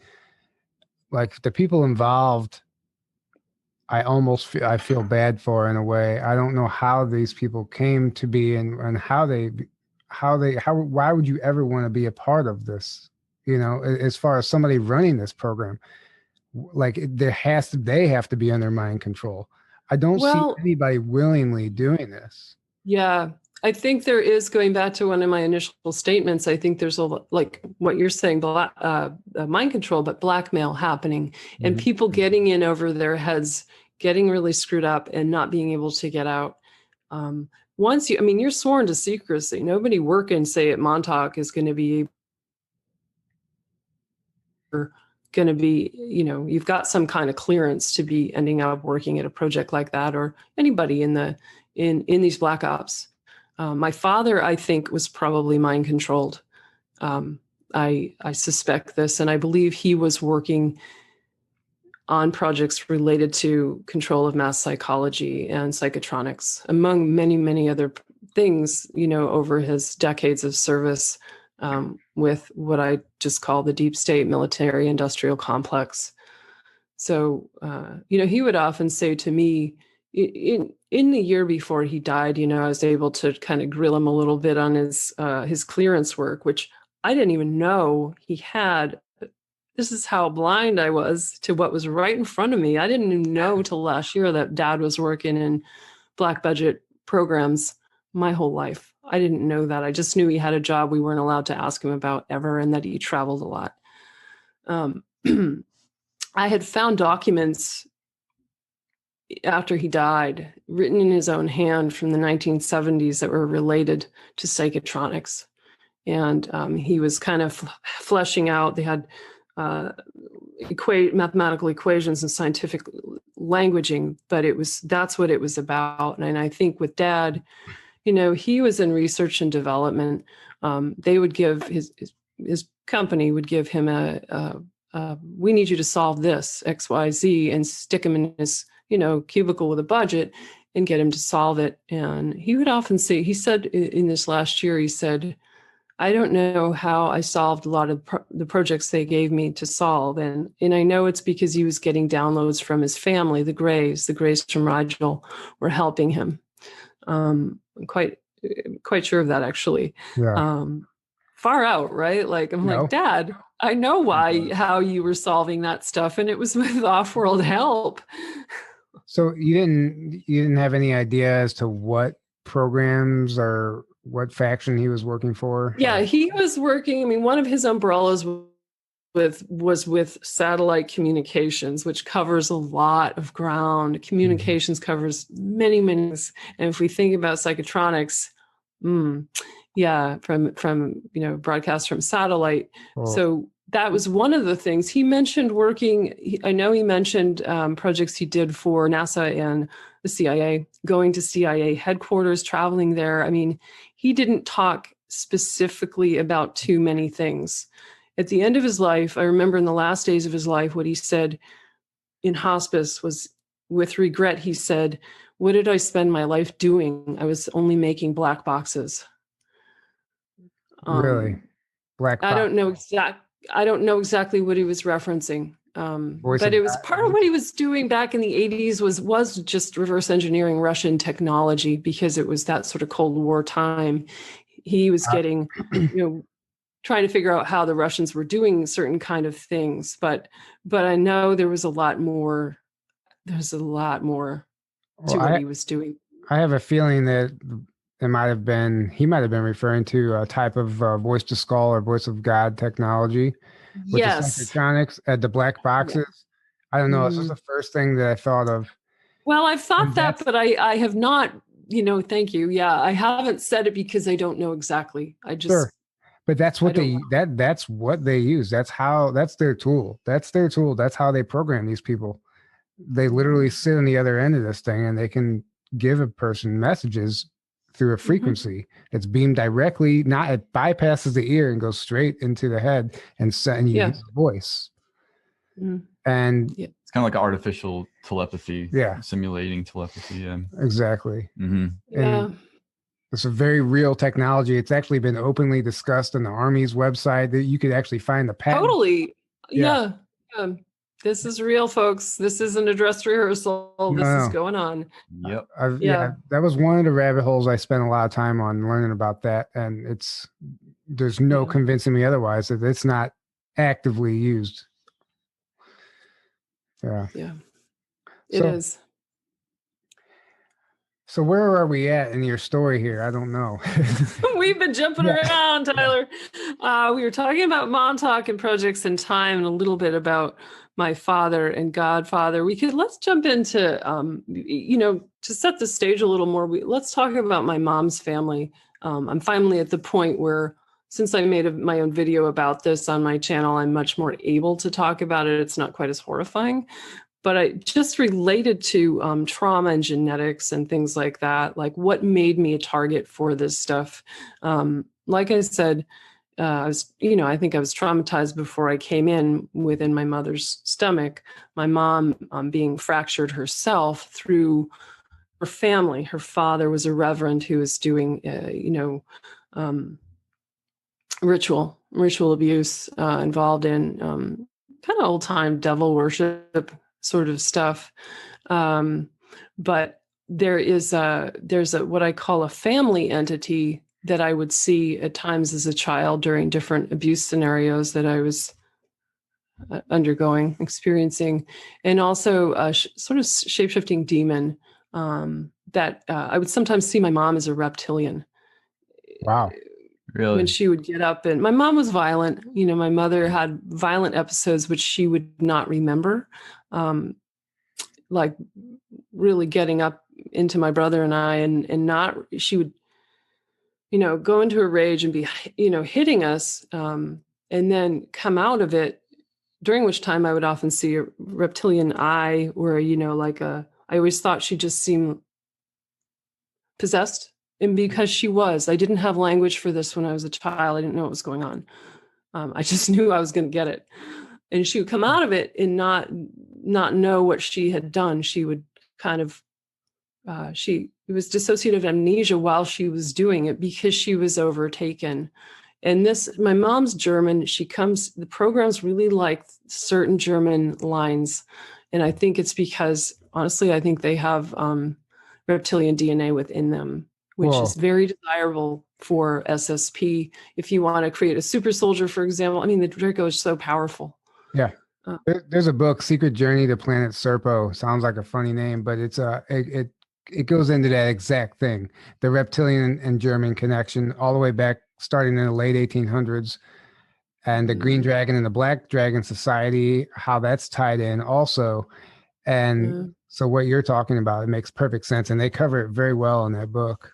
like the people involved, I feel bad for in a way. I don't know how these people came to be and why would you ever want to be a part of this? You know, as far as somebody running this program, like they have to be under mind control. I don't see anybody willingly doing this. Yeah, I think there is, going back to one of my initial statements, I think there's like what you're saying, mind control, but blackmail happening, and people getting in over their heads, getting really screwed up and not being able to get out. You're sworn to secrecy. Nobody working, say, at Montauk is going to be, you've got some kind of clearance to be ending up working at a project like that, or anybody in these black ops. My father, I think, was probably mind controlled. I suspect this, and I believe he was working on projects related to control of mass psychology and psychotronics, among many, many other things, over his decades of service with what I just call the deep state military industrial complex. So, he would often say to me, in the year before he died, I was able to kind of grill him a little bit on his clearance work, which I didn't even know he had. This is how blind I was to what was right in front of me. I didn't even know till last year that Dad was working in black budget programs my whole life. I didn't know that. I just knew he had a job we weren't allowed to ask him about ever, and that he traveled a lot. I had found documents after he died, written in his own hand from the 1970s that were related to psychotronics. And he was kind of fleshing out, they had mathematical equations and scientific languaging, but that's what it was about. And I think with Dad, he was in research and development. They would give his company would give him we need you to solve this XYZ, and stick him in his cubicle with a budget and get him to solve it. And he would often say, he said in this last year, he said, I don't know how I solved a lot of the projects they gave me to solve. And I know it's because he was getting downloads from his family, the Grays from Rigel were helping him. I'm quite sure of that, actually. Yeah. Far out, right? Like, I'm like, Dad, I know how you were solving that stuff, and it was with off-world help. So you didn't have any idea as to what programs or what faction he was working for? Yeah, he was working. One of his umbrellas was with satellite communications, which covers a lot of ground. Communications covers many, many. And if we think about psychotronics, from broadcast from satellite. Oh. So that was one of the things he mentioned working. I know he mentioned projects he did for NASA and the CIA, going to CIA headquarters, traveling there. He didn't talk specifically about too many things. At the end of his life, I remember in the last days of his life, what he said in hospice was, with regret, he said, "What did I spend my life doing? I was only making black boxes." Really? Black box. I don't know exactly what he was referencing. But it was part of what he was doing back in the 80s was just reverse engineering Russian technology, because it was that sort of Cold War time. He was getting, trying to figure out how the Russians were doing certain kind of things. But I know there was a lot more. There's a lot more to what he was doing. I have a feeling that he might have been referring to a type of voice to skull or voice of God technology. With the psychotronics at the black boxes. Yeah. I don't know. This was the first thing that I thought of. Well, I've thought that, but I have not, thank you. Yeah. I haven't said it because I don't know exactly. But that's what that's what they use. That's their tool. That's how they program these people. They literally sit on the other end of this thing, and they can give a person messages through a frequency that's beamed directly, it bypasses the ear and goes straight into the head and you use the voice. And it's kind of like artificial telepathy, simulating telepathy. Yeah, exactly. Yeah. It's a very real technology. It's actually been openly discussed on the Army's website that you could actually find the patent. Totally. Yeah. This is real, folks. This isn't a dress rehearsal. This is going on. Yep. That was one of the rabbit holes I spent a lot of time on learning about that. And there's no convincing me otherwise that it's not actively used. Yeah. Yeah. It is. So where are we at in your story here? I don't know. We've been jumping around, Tyler. We were talking about Montauk and projects in time, and a little bit about my father and godfather. Let's jump into, to set the stage a little more. Let's talk about my mom's family. I'm finally at the point where, since I made my own video about this on my channel, I'm much more able to talk about it. It's not quite as horrifying. But I just related to trauma and genetics and things like that, like what made me a target for this stuff. Like I said, I think I was traumatized before I came in within my mother's stomach. My mom being fractured herself through her family. Her father was a reverend who was doing, ritual abuse involved in kind of old time devil worship sort of stuff. But there's a what I call a family entity that I would see at times as a child during different abuse scenarios that I was experiencing, and also a sort of shape-shifting demon that I would sometimes see my mom as a reptilian. Wow. Really? When she would get up, and my mom was violent. My mother had violent episodes which she would not remember, like really getting up into my brother and I, and not. She would, go into a rage and be, hitting us, and then come out of it. During which time I would often see a reptilian eye, where I always thought she just seemed possessed. And because I didn't have language for this when I was a child. I didn't know what was going on. I just knew I was going to get it. And she would come out of it and not know what she had done. She would kind of, it was dissociative amnesia while she was doing it because she was overtaken. And my mom's German, the programs really like certain German lines. And I think it's because, honestly, I think they have reptilian DNA within them, which is very desirable for SSP. If you want to create a super soldier, for example, the Draco is so powerful. Yeah. There's a book, Secret Journey to Planet Serpo. Sounds like a funny name, but it goes into that exact thing. The reptilian and German connection all the way back, starting in the late 1800s, and the Green Dragon and the Black Dragon Society, how that's tied in also. And so what you're talking about, it makes perfect sense. And they cover it very well in that book.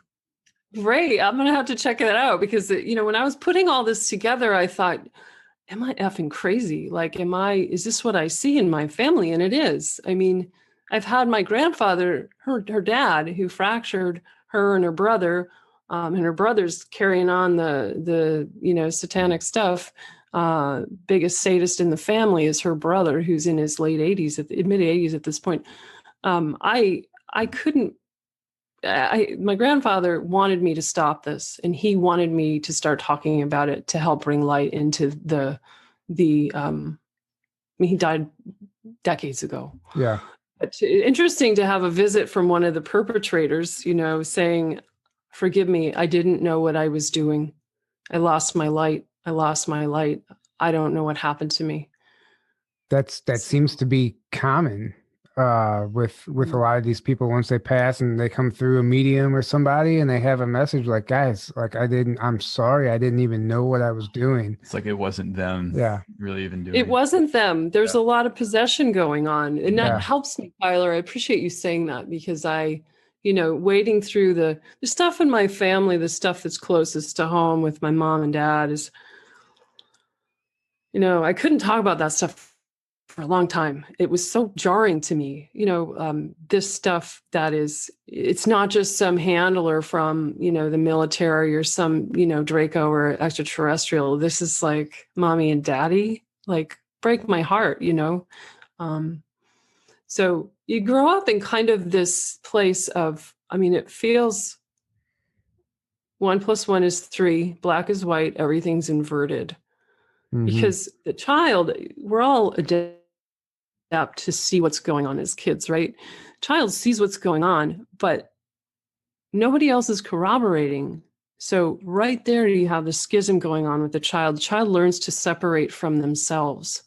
Great. I'm going to have to check it out because, when I was putting all this together, I thought, am I effing crazy? Like, is this what I see in my family? And it is. I've had my grandfather, her dad, who fractured her and her brother, and her brother's carrying on the satanic stuff. Biggest sadist in the family is her brother, who's in his mid 80s at this point. My grandfather wanted me to stop this, and he wanted me to start talking about it to help bring light into he died decades ago. Yeah. But interesting to have a visit from one of the perpetrators, saying, forgive me, I didn't know what I was doing. I lost my light. I don't know what happened to me. That seems to be common with a lot of these people. Once they pass and they come through a medium or somebody and they have a message like, guys, like I'm sorry, I didn't even know what I was doing. It's like it wasn't them. Yeah. Really even doing it. Wasn't them. There's a lot of possession going on. And that helps me, Tyler. I appreciate you saying that because wading through the stuff in my family, the stuff that's closest to home with my mom and dad is, I couldn't talk about that stuff for a long time. It was so jarring to me, this stuff it's not just some handler from, the military or some, Draco or extra-terrestrial. This is like mommy and daddy, like break my heart, So you grow up in kind of this place of, it feels 1 + 1 is 3, black is white, everything's inverted. Mm-hmm. Because the child, we're all addicted depth to see what's going on as kids, right? Child sees what's going on, but nobody else is corroborating. So right there, you have the schism going on with the child. The child learns to separate from themselves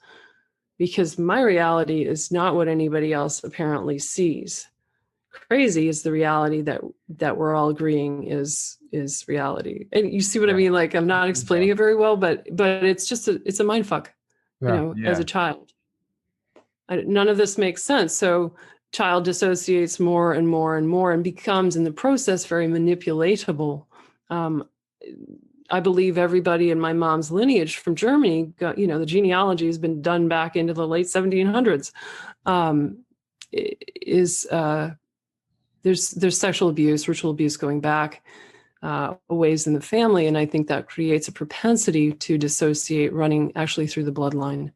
because my reality is not what anybody else apparently sees. Crazy is the reality that we're all agreeing is reality. And you see what I mean? Like, I'm not explaining it very well, but it's just it's a mind fuck, as a child. None of this makes sense. So child dissociates more and more and more and becomes in the process very manipulatable. I believe everybody in my mom's lineage from Germany got, the genealogy has been done back into the late 1700s. There's sexual abuse, ritual abuse going back a ways in the family. And I think that creates a propensity to dissociate running actually through the bloodline.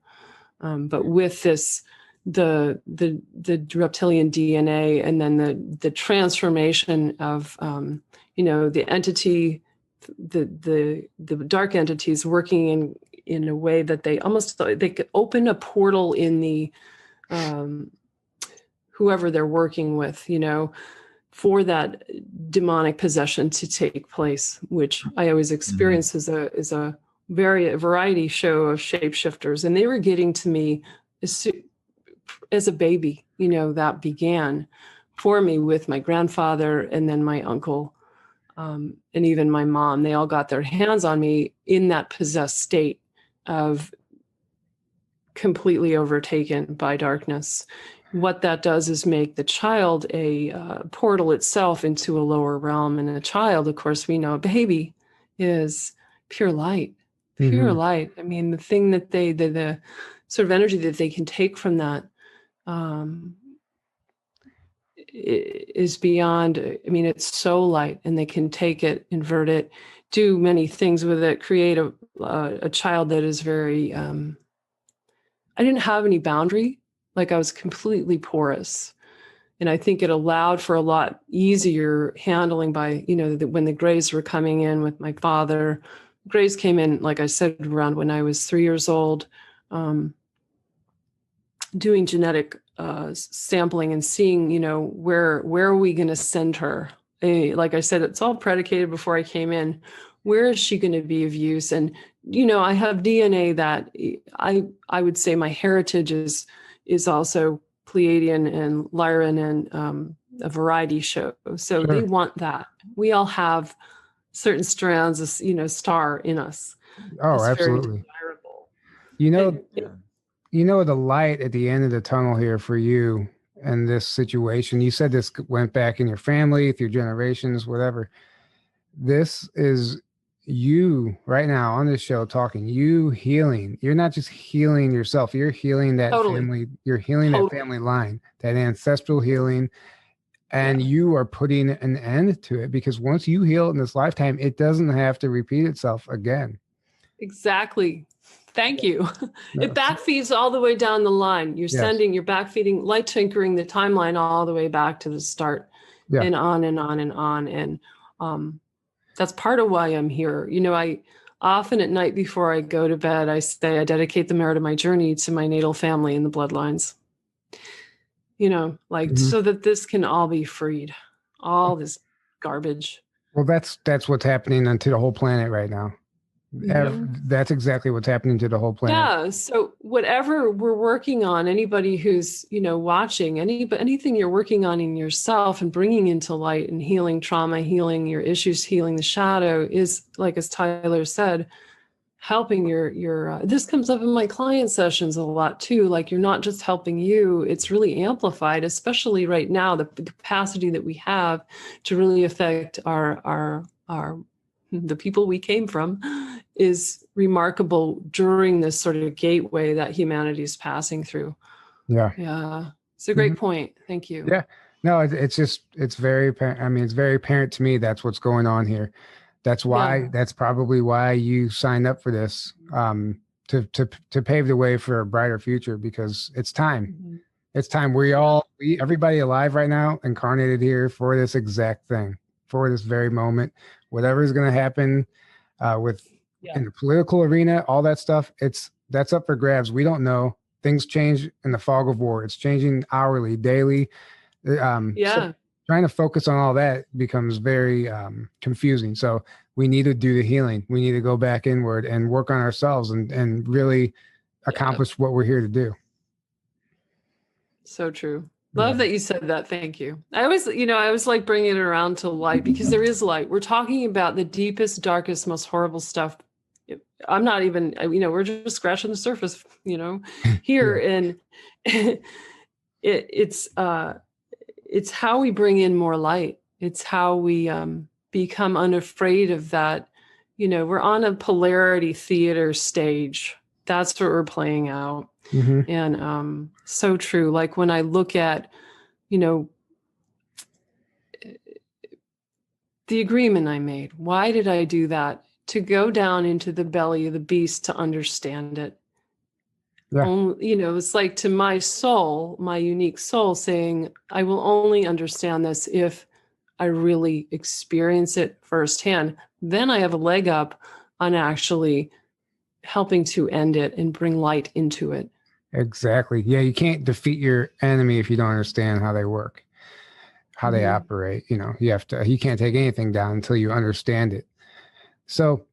But with this, the reptilian DNA and then the transformation of, the entity, the dark entities working in a way that they could open a portal in the, whoever they're working with, for that demonic possession to take place, which I always experience as a variety show of shapeshifters. And they were getting to me as a baby, that began for me with my grandfather and then my uncle, and even my mom. They all got their hands on me in that possessed state of completely overtaken by darkness. What that does is make the child a portal itself into a lower realm. And a child, of course, we know a baby is pure light, pure light. I mean, the thing that the sort of energy that they can take from that is beyond, it's so light, and they can take it, invert it, do many things with it, create a child that is very, I didn't have any boundary. Like, I was completely porous. And I think it allowed for a lot easier handling by, when the Greys were coming in with my father. Greys came in, like I said, around when I was 3 years old, doing genetic sampling and seeing, where are we going to send her? Like I said, it's all predicated before I came in. Where is she going to be of use? And, I have DNA that I would say my heritage is also Pleiadian and Lyran and a variety show. So They want that. We all have certain strands of, star in us. Oh, it's absolutely. Very desirable. The light at the end of the tunnel here for you and this situation, you said this went back in your family through generations, whatever. This is you right now on this show talking, you healing. You're not just healing yourself, you're healing that family, you're healing that family line, that ancestral healing, and you are putting an end to it, because once you heal in this lifetime, it doesn't have to repeat itself again. Exactly. Thank you. It backfeeds all the way down the line. You're you're backfeeding, light tinkering the timeline all the way back to the start, and on and on and on. And that's part of why I'm here. I often at night before I go to bed, I say I dedicate the merit of my journey to my natal family and the bloodlines. So that this can all be freed, all this garbage. Well, that's what's happening onto the whole planet right now. That's exactly what's happening to the whole planet. Yeah. So whatever we're working on, anybody who's, watching, anything you're working on in yourself and bringing into light and healing trauma, healing your issues, healing the shadow is, like, as Tyler said, helping your this comes up in my client sessions a lot too. Like, you're not just helping you, it's really amplified, especially right now, the capacity that we have to really affect our the people we came from is remarkable during this sort of gateway that humanity is passing through. Yeah. It's a great point. Thank you. Yeah. No, it's very apparent. It's very apparent to me that's what's going on here. That's why, that's probably why you signed up for this, to pave the way for a brighter future, because it's time. It's time. Everybody alive right now, incarnated here for this exact thing, for this very moment. Whatever is going to happen in the political arena, all that stuff, that's up for grabs. We don't know. things change in the fog of war. It's changing hourly, daily. So trying to focus on all that becomes very confusing. So we need to do the healing. We need to go back inward and work on ourselves and really accomplish what we're here to do. So true. Love that you said that. Thank you. I always like bringing it around to light, because there is light. We're talking about the deepest, darkest, most horrible stuff. I'm not even, we're just scratching the surface, here. And it's how we bring in more light. It's how we become unafraid of that. We're on a polarity theater stage. That's what we're playing out. Mm-hmm. And so true. Like when I look at, the agreement I made, why did I do that? To go down into the belly of the beast to understand it. Yeah. It's like to my soul, my unique soul, saying, I will only understand this if I really experience it firsthand. Then I have a leg up on actually helping to end it and bring light into it. Exactly. Yeah, you can't defeat your enemy if you don't understand how they work, how they operate. You can't take anything down until you understand it. So,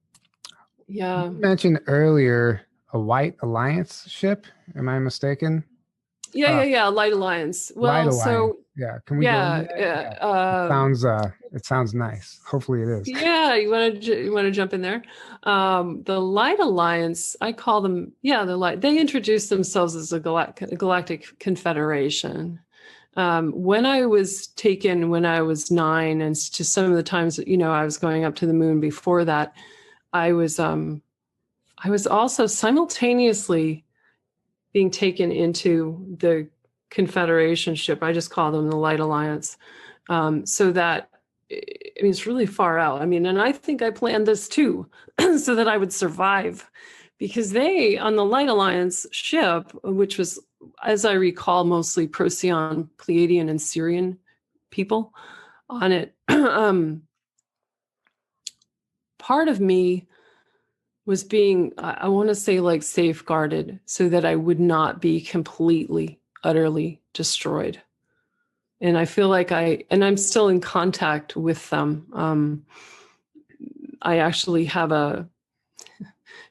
you mentioned earlier a White Alliance ship. Am I mistaken? Yeah. Light Alliance. Well, Light Alliance. Can we go into that? It sounds nice. Hopefully it is. Yeah, you want to jump in there? The Light Alliance, I call them, the Light. They introduced themselves as a galactic confederation. When I was taken when I was 9, and to some of the times that, I was going up to the moon before that, I was also simultaneously being taken into the Confederation ship. I just call them the Light Alliance. So that, it's really far out. And I think I planned this too, so that I would survive, because they, on the Light Alliance ship, which was, as I recall, mostly Procyon, Pleiadian, and Syrian people on it, part of me was being, I want to say, like, safeguarded so that I would not be completely, utterly destroyed. And I feel like I'm still in contact with them. I actually have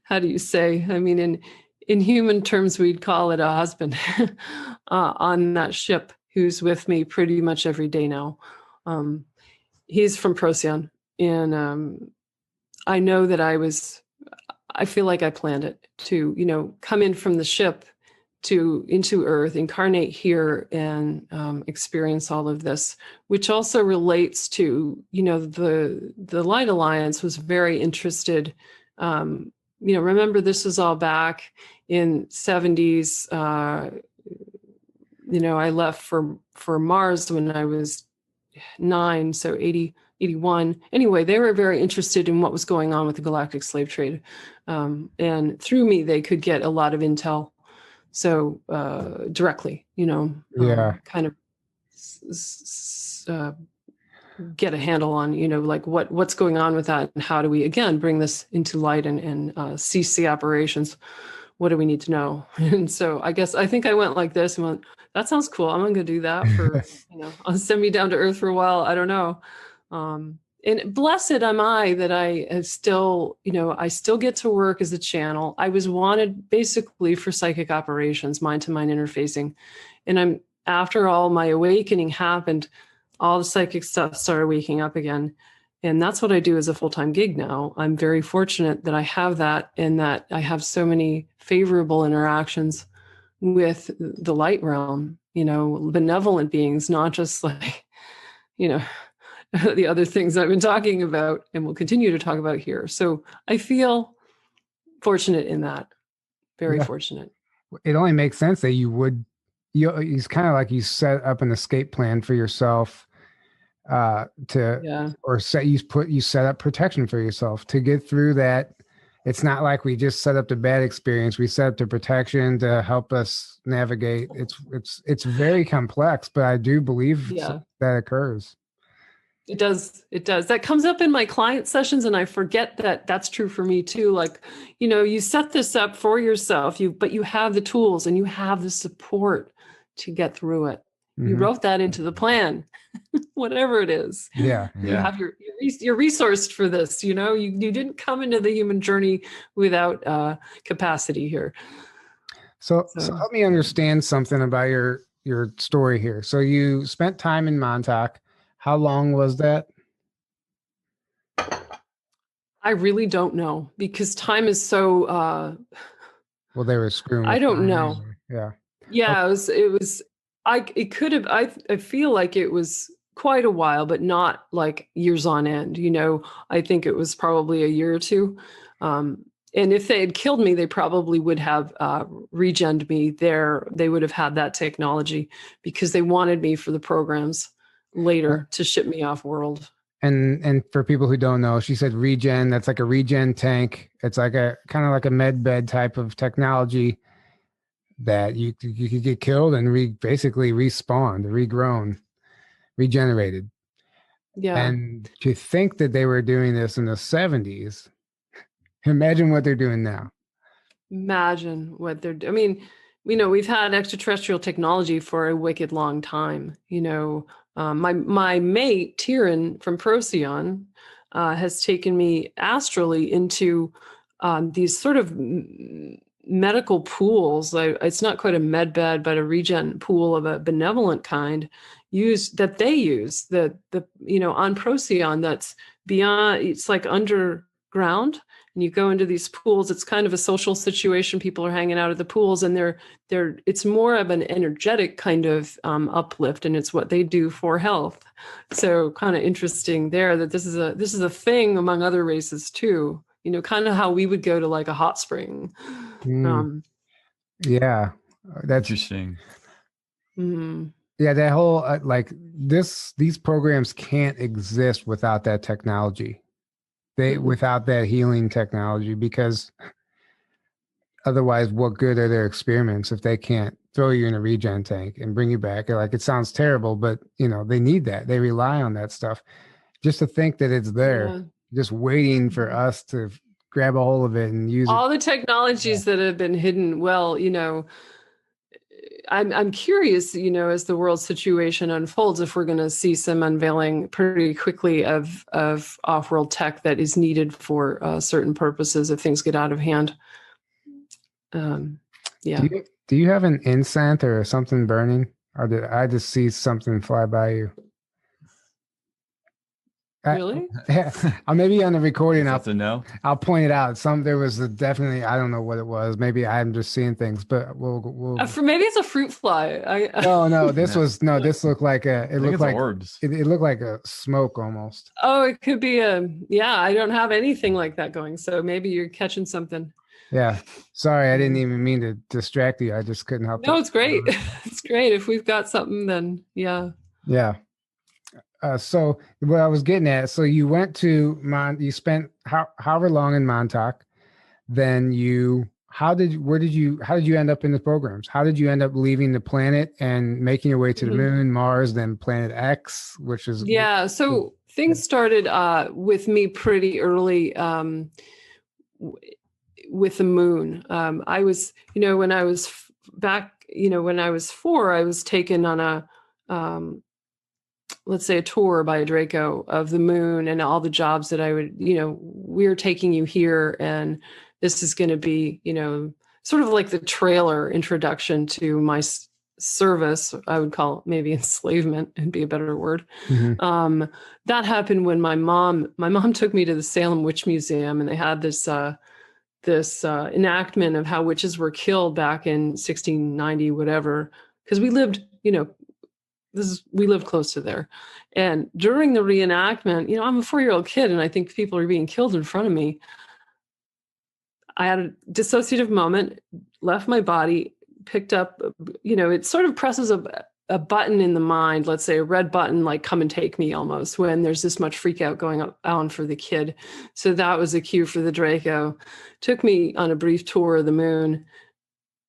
how do you say? In human terms, we'd call it a husband on that ship, who's with me pretty much every day now. He's from Procyon, and I know that I feel like I planned it to, come in from the ship into Earth, incarnate here, and experience all of this, which also relates to, the Light Alliance was very interested. Remember, this was all back in 70s. I left for Mars when I was 9, so 80, 81. Anyway, they were very interested in what was going on with the galactic slave trade. And through me, they could get a lot of intel. So directly, kind of get a handle on, like what's going on with that, and how do we, again, bring this into light and cease the operations? What do we need to know? And so I think I went like this and went, that sounds cool. I'm going to do that for, I'll send me down to Earth for a while. I don't know. And blessed am I that I have still, I still get to work as a channel. I was wanted basically for psychic operations, mind-to-mind interfacing. And after all my awakening happened, all the psychic stuff started waking up again. And that's what I do as a full-time gig now. I'm very fortunate that I have that, and that I have so many favorable interactions with the light realm, benevolent beings, not just like, the other things I've been talking about and will continue to talk about here. So I feel fortunate in that. Very fortunate. It only makes sense that it's kind of like you set up an escape plan for yourself or you set up protection for yourself to get through that. It's not like we just set up the bad experience. We set up the protection to help us navigate. It's very complex, but I do believe that occurs. It does. It does. That comes up in my client sessions, and I forget that that's true for me too. Like, you set this up for yourself, but you have the tools and you have the support to get through it. You wrote that into the plan, whatever it is. Yeah. You have you're resourced for this. You didn't come into the human journey without capacity here. So help me understand something about your story here. So you spent time in Montauk. How long was that? I really don't know, because time is so well, they were screwing. I don't know. Yeah. Yeah, it could have, I feel like it was quite a while, but not like years on end. I think it was probably a year or two. And if they had killed me, they probably would have regened me there. They would have had that technology because they wanted me for the programs later to ship me off world. And for people who don't know, she said regen. That's like a regen tank. It's like a kind of like a med bed type of technology that you could get killed and basically respawned, regrown, regenerated. Yeah. And to think that they were doing this in the 70s, imagine what they're doing now. Imagine what they're doing. I mean, we've had extraterrestrial technology for a wicked long time. My mate, Tyrion from Procyon, has taken me astrally into these sort of medical pools. It's not quite a med bed, but a regen pool of a benevolent kind that they use on Procyon, that's beyond, it's like underground. And you go into these pools, it's kind of a social situation. People are hanging out at the pools, and it's more of an energetic kind of uplift, and it's what they do for health. So kind of interesting there that this is a thing among other races too. Kind of how we would go to like a hot spring. Yeah, that's interesting. Yeah, that whole these programs can't exist without that technology. Without that healing technology, because otherwise, what good are their experiments if they can't throw you in a regen tank and bring you back? Like, it sounds terrible, but they need that. They rely on that stuff. Just to think that it's there, just waiting for us to grab a hold of it and use all the technologies that have been hidden. Well, I'm curious, as the world situation unfolds, if we're going to see some unveiling pretty quickly of off-world tech that is needed for certain purposes if things get out of hand. Yeah. Do you have an incense or something burning, or did I just see something fly by you? Really? Maybe on the recording, I'll point it out. There was definitely, I don't know what it was. Maybe I'm just seeing things, but we'll maybe it's a fruit fly. No, this this looked like it looked like orbs. It looked like a smoke almost. Oh, it could be I don't have anything like that going. So maybe you're catching something. Yeah. Sorry, I didn't even mean to distract you. I just couldn't help it. No, it's great. It's great. If we've got something, then yeah. Yeah. So what I was getting at, so you went to you spent however long in Montauk, then how did you end up in the programs? How did you end up leaving the planet and making your way to the moon, Mars, then Planet X, which is so things started with me pretty early with the moon. I was, when I was when I was 4, I was taken on a let's say a tour by Draco of the moon and all the jobs that I would, we're taking you here, and this is going to be, sort of like the trailer introduction to my service. I would call it maybe enslavement and be a better word. That happened when my mom took me to the Salem Witch Museum, and they had this enactment of how witches were killed back in 1690, whatever, because we lived, we live close to there. And during the reenactment, I'm a 4-year-old kid, and I think people are being killed in front of me. I had a dissociative moment, left my body, picked up, it sort of presses a button in the mind, let's say a red button, like come and take me almost, when there's this much freak out going on for the kid. So that was a cue for the Draco. Took me on a brief tour of the moon.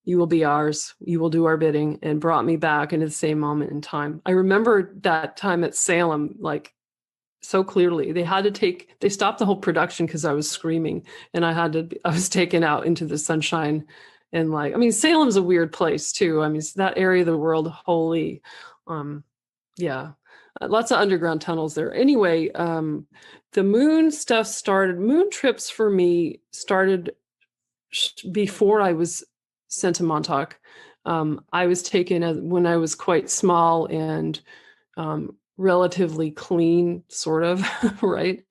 You will be ours. You will do our bidding, and brought me back into the same moment in time. I remember that time at Salem, like so clearly. They stopped the whole production because I was screaming, and I was taken out into the sunshine. And like, I mean, Salem's a weird place too. I mean, it's that area of the world, holy, yeah, lots of underground tunnels there. Anyway, the moon stuff started, moon trips for me started before I was sent to Montauk. I was taken when I was quite small and relatively clean, sort of, right,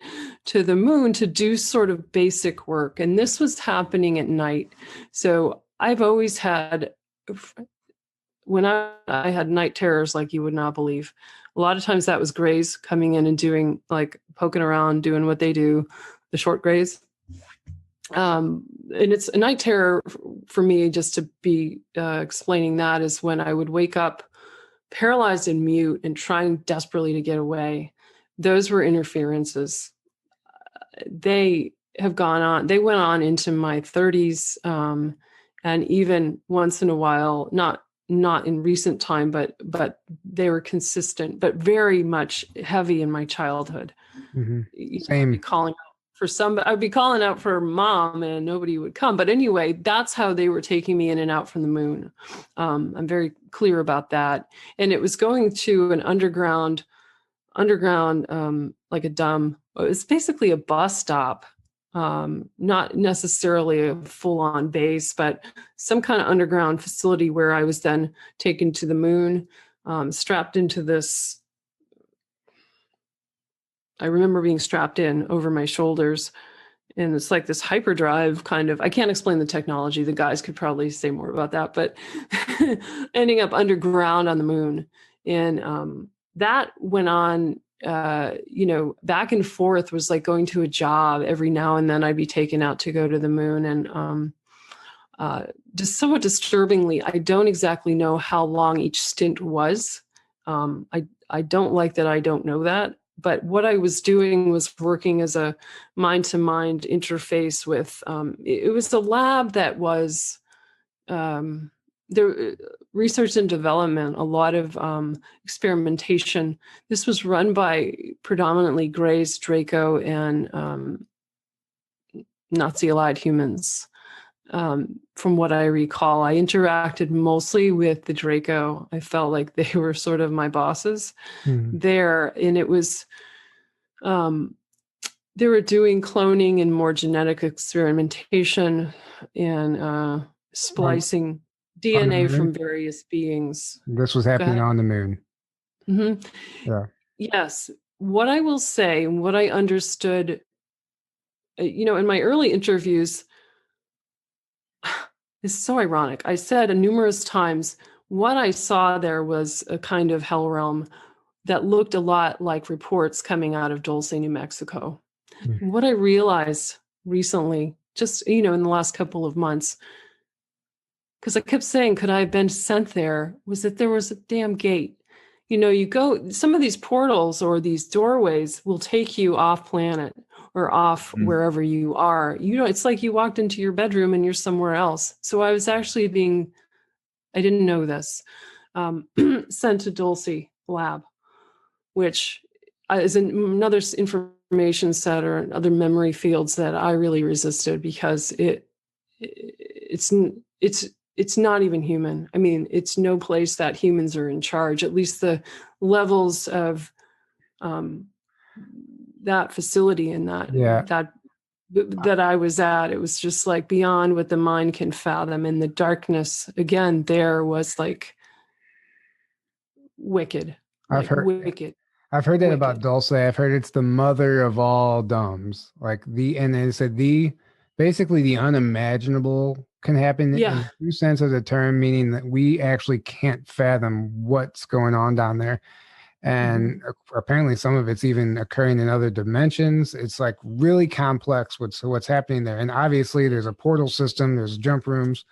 to the moon to do sort of basic work. And this was happening at night. So I've always had, when I had night terrors like you would not believe, a lot of times that was grays coming in and doing, like, poking around, doing what they do, the short grays. And it's a night terror for me, just to be explaining that, is when I would wake up paralyzed and mute and trying desperately to get away. Those were interferences. They went on into my 30s, and even once in a while, not in recent time, but they were consistent, but very much heavy in my childhood. Mm-hmm. Same. I'd be calling out for mom and nobody would come. But anyway, that's how they were taking me in and out from the moon. I'm very clear about that. And it was going to an underground, like it's basically a bus stop, not necessarily a full-on base, but some kind of underground facility where I was then taken to the moon, strapped into this. I remember being strapped in over my shoulders, and it's like this hyperdrive kind of, I can't explain the technology. The guys could probably say more about that, but ending up underground on the moon. And that went on, back and forth, was like going to a job every now and then. I'd be taken out to go to the moon. And just somewhat disturbingly, I don't exactly know how long each stint was. I don't like that I don't know that. But what I was doing was working as a mind-to-mind interface with, it was a lab that was there, research and development, a lot of experimentation. This was run by predominantly Greys, Draco, and Nazi-allied humans. From what I recall, I interacted mostly with the Draco. I felt like they were sort of my bosses there. And it was, they were doing cloning and more genetic experimentation and splicing DNA from various beings. This was happening on the moon. Mm-hmm. Yeah. Yes. What I will say, and what I understood, in my early interviews, it's so ironic. I said numerous times what I saw there was a kind of hell realm that looked a lot like reports coming out of Dulce, New Mexico. Mm-hmm. What I realized recently, just, in the last couple of months, because I kept saying, could I have been sent there, was that there was a damn gate. You go, some of these portals or these doorways will take you off planet or off wherever you are. It's like you walked into your bedroom and you're somewhere else. So I was actually I didn't know this, sent to Dulce lab, which is another information set or other memory fields that I really resisted, because it's not even human. I mean, it's no place that humans are in charge, at least the levels of that facility and that I was at. It was just like beyond what the mind can fathom. And the darkness, again, there was like wicked. I've heard that wicked. About Dulce. I've heard it's the mother of all domes. And they said basically the unimaginable can happen in the true sense of the term, meaning that we actually can't fathom what's going on down there. And apparently some of it's even occurring in other dimensions. It's like really complex what's happening there. And obviously there's a portal system, there's jump rooms.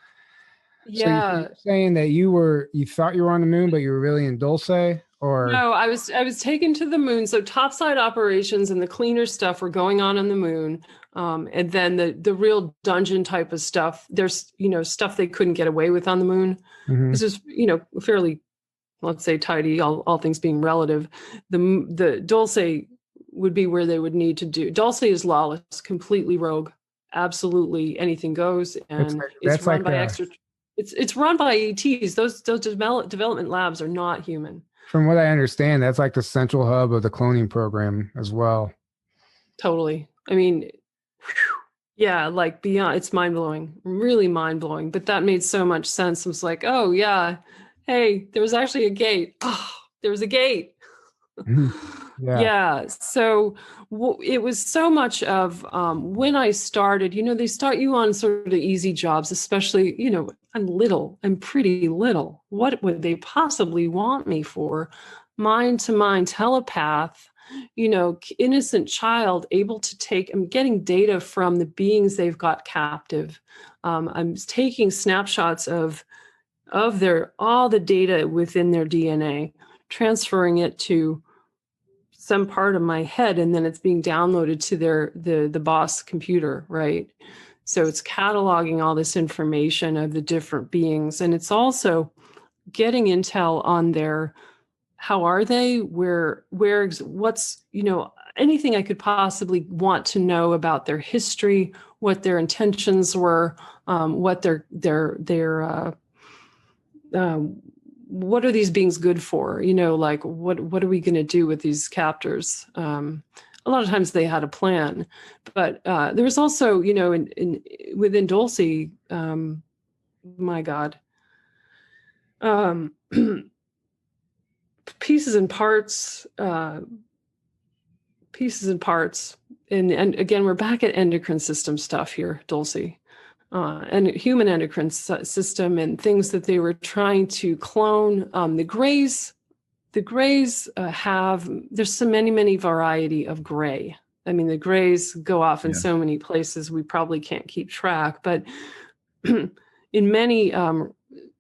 Yeah. So you're saying that you thought you were on the moon, but you were really in Dulce? Or no, I was taken to the moon. So topside operations and the cleaner stuff were going on the moon. And then the real dungeon type of stuff, there's, stuff they couldn't get away with on the moon. This is, fairly, let's say, tidy, all things being relative. The Dulce would be where they would need to do. Dulce is lawless, completely rogue, absolutely anything goes, and it's run by It's run by ETs. Those development labs are not human. From what I understand, that's like the central hub of the cloning program as well. Totally. I mean, yeah, like beyond, it's mind blowing, really mind blowing. But that made so much sense. I was like, oh yeah, hey, there was actually a gate. Oh, there was a gate. Yeah. So it was so much of when I started, they start you on sort of easy jobs, especially, I'm pretty little. What would they possibly want me for? Mind to mind telepath, innocent child able to I'm getting data from the beings they've got captive. I'm taking snapshots of all the data within their DNA, transferring it to some part of my head, and then it's being downloaded to the boss computer, right? So it's cataloging all this information of the different beings, and it's also getting intel on how are they, what's, anything I could possibly want to know about their history, what their intentions were, what what are these beings good for? Like what are we going to do with these captors? A lot of times they had a plan, but there was also, within Dulce, my God, pieces and parts. And again, we're back at endocrine system stuff here, Dulce. And human endocrine system and things that they were trying to clone. The Greys there's so many variety of gray. I mean, the Greys go off in so many places we probably can't keep track, but in many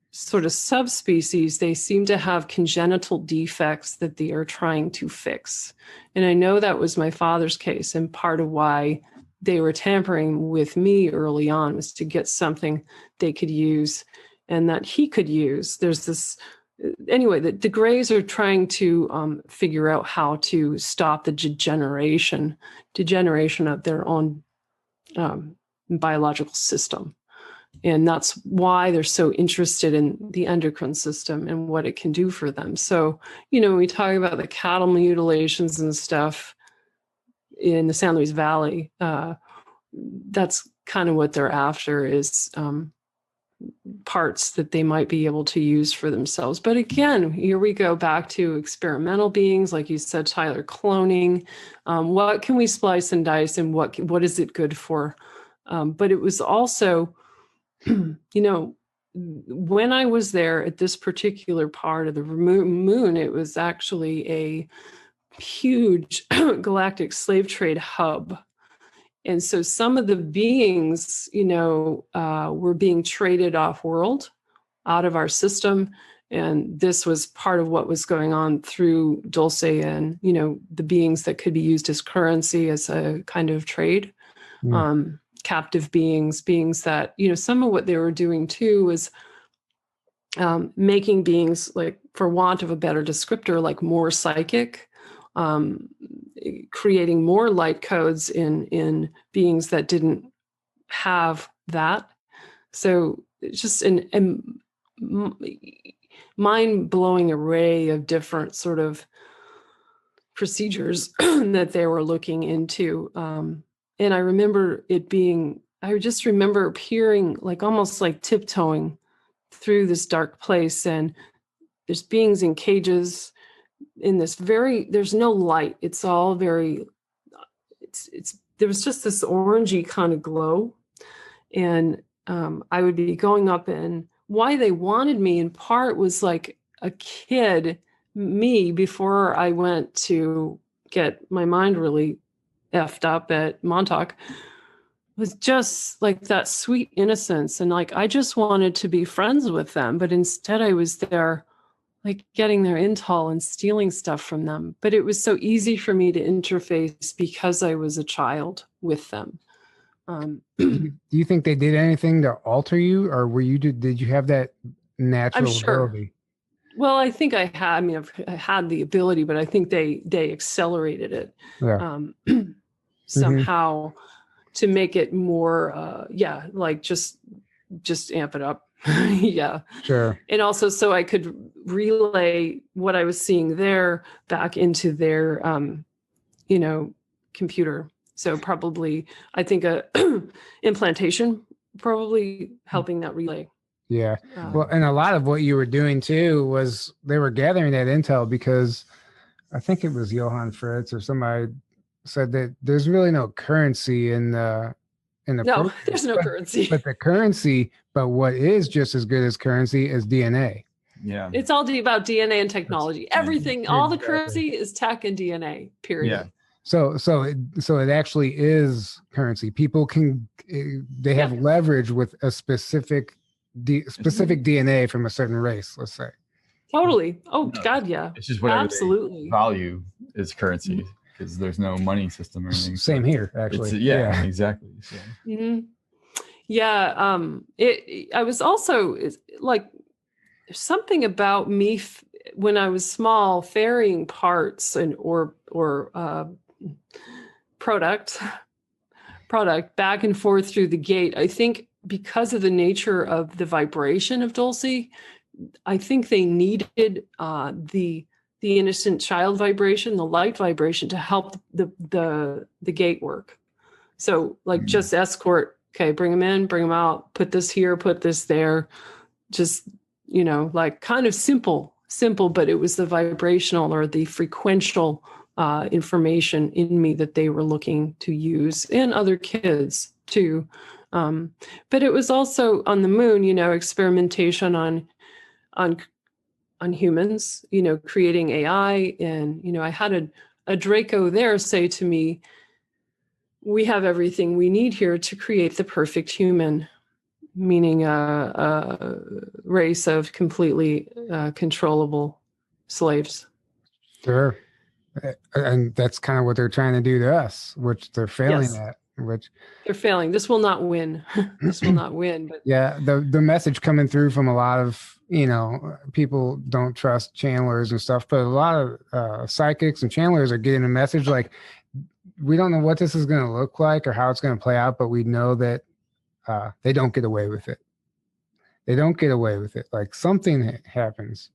sort of subspecies, they seem to have congenital defects that they are trying to fix. And I know that was my father's case, and part of why they were tampering with me early on was to get something they could use and that he could use. There's this, anyway, the Greys are trying to figure out how to stop the degeneration of their own biological system. And that's why they're so interested in the endocrine system and what it can do for them. So, when we talk about the cattle mutilations and stuff in the San Luis Valley, that's kind of what they're after, is parts that they might be able to use for themselves. But again, here we go back to experimental beings, like you said, Tyler, cloning. What can we splice and dice, and what is it good for? But it was also, when I was there at this particular part of the moon, it was actually a huge galactic slave trade hub. And so some of the beings, were being traded off world, out of our system. And this was part of what was going on through Dulce and, the beings that could be used as currency, as a kind of trade. Captive beings that, some of what they were doing too was making beings, like, for want of a better descriptor, like more psychic, creating more light codes in beings that didn't have that. So it's just a mind-blowing array of different sort of procedures that they were looking into. And I remember I just remember appearing, like almost like tiptoeing through this dark place, and there's beings in cages in this there's no light. It's all very, there was just this orangey kind of glow. And I would be going up, and why they wanted me in part was like a kid, me, before I went to get my mind really effed up at Montauk, was just like that sweet innocence. And like, I just wanted to be friends with them, but instead I was there, like, getting their intel and stealing stuff from them. But it was so easy for me to interface because I was a child with them. Do you think they did anything to alter you, or did you have that natural ability? Well, I think I had. I mean, I had the ability, but I think they accelerated it somehow to make it more. Like just amp it up. Yeah. Sure. And also so I could relay what I was seeing there back into their, computer. So probably, I think a implantation probably helping that relay. Yeah. Well, and a lot of what you were doing too was they were gathering that intel because I think it was Johann Fritz or somebody said that there's really no currency in the No, there's no currency. But the currency, but what is just as good as currency is DNA. Yeah. It's all about DNA and technology. Everything, all the currency is tech and DNA, period. Yeah. So it actually is currency. People they have leverage with a specific DNA from a certain race, let's say. Totally. Oh God, yeah. It's just whatever absolutely they value is currency because there's no money system or anything. Same here, actually. Yeah, exactly. So. Mm-hmm. Yeah. I was also like something about me when I was small, ferrying parts or product back and forth through the gate. I think because of the nature of the vibration of Dulce, I think they needed the innocent child vibration, the light vibration, to help the gate work. So like just escort, okay, bring them in, bring them out, put this here, put this there, just like kind of simple, but it was the vibrational or the frequential information in me that they were looking to use, and other kids too. But it was also on the moon, experimentation on humans, creating AI. And, I had a Draco there say to me, we have everything we need here to create the perfect human, meaning a race of completely controllable slaves. Sure. And that's kind of what they're trying to do to us, which they're failing at. Which they're failing. This will not win. This will not win. But yeah, the message coming through from a lot of people don't trust channelers and stuff, but a lot of psychics and channelers are getting a message like, we don't know what this is going to look like or how it's going to play out, but we know that they don't get away with it. They don't get away with it. Like something happens.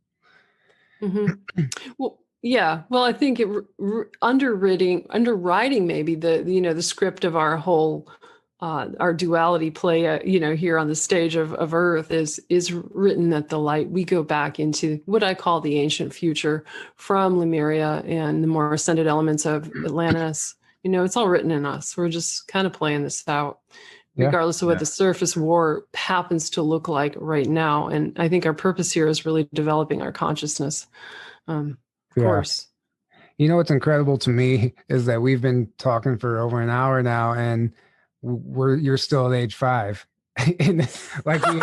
Mm-hmm. Well, yeah. Well, I think underwriting maybe the script of our whole our duality play here on the stage of Earth is written at the light. We go back into what I call the ancient future from Lemuria and the more ascended elements of Atlantis. It's all written in us. We're just kind of playing this out, regardless of what the surface war happens to look like right now. And I think our purpose here is really developing our consciousness. Of course. What's incredible to me is that we've been talking for over an hour now, and you're still at age 5. And like we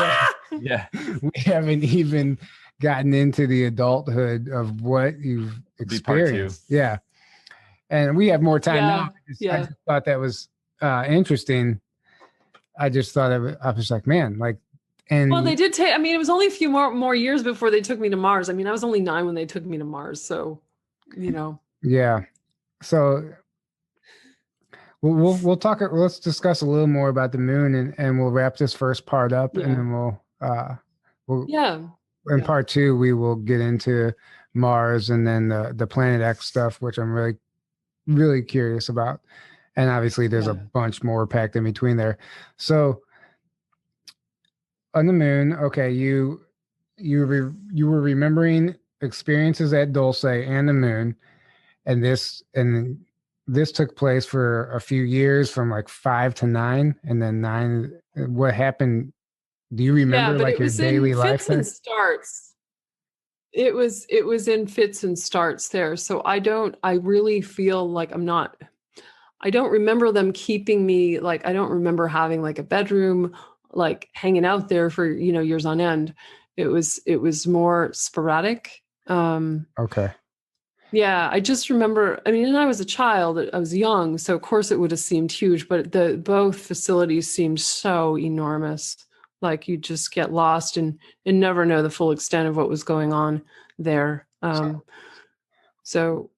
haven't even gotten into the adulthood of what you've experienced. Yeah. And we have more time now. I just thought that was interesting. I just thought I was like, man, like, and well, they did take, it was only a few more years before they took me to Mars. I was only 9 when they took me to Mars. So, Yeah. So we'll talk, let's discuss a little more about the moon and we'll wrap this first part up and then we'll in part 2, we will get into Mars and then the Planet X stuff, which I'm really, really curious about. And obviously there's a bunch more packed in between there. So on the moon, okay, you were remembering experiences at Dulce and the moon, and this took place for a few years from like 5 to 9, and then 9. What happened? Do you remember like your daily life? And starts. It was in fits and starts there. So I really feel like I don't remember them keeping me, like, I don't remember having like a bedroom, like hanging out there for, years on end. It was more sporadic. Okay. Yeah. I just remember, and I was a child, I was young. So of course it would have seemed huge, but both facilities seemed so enormous. Like you just get lost and never know the full extent of what was going on there. So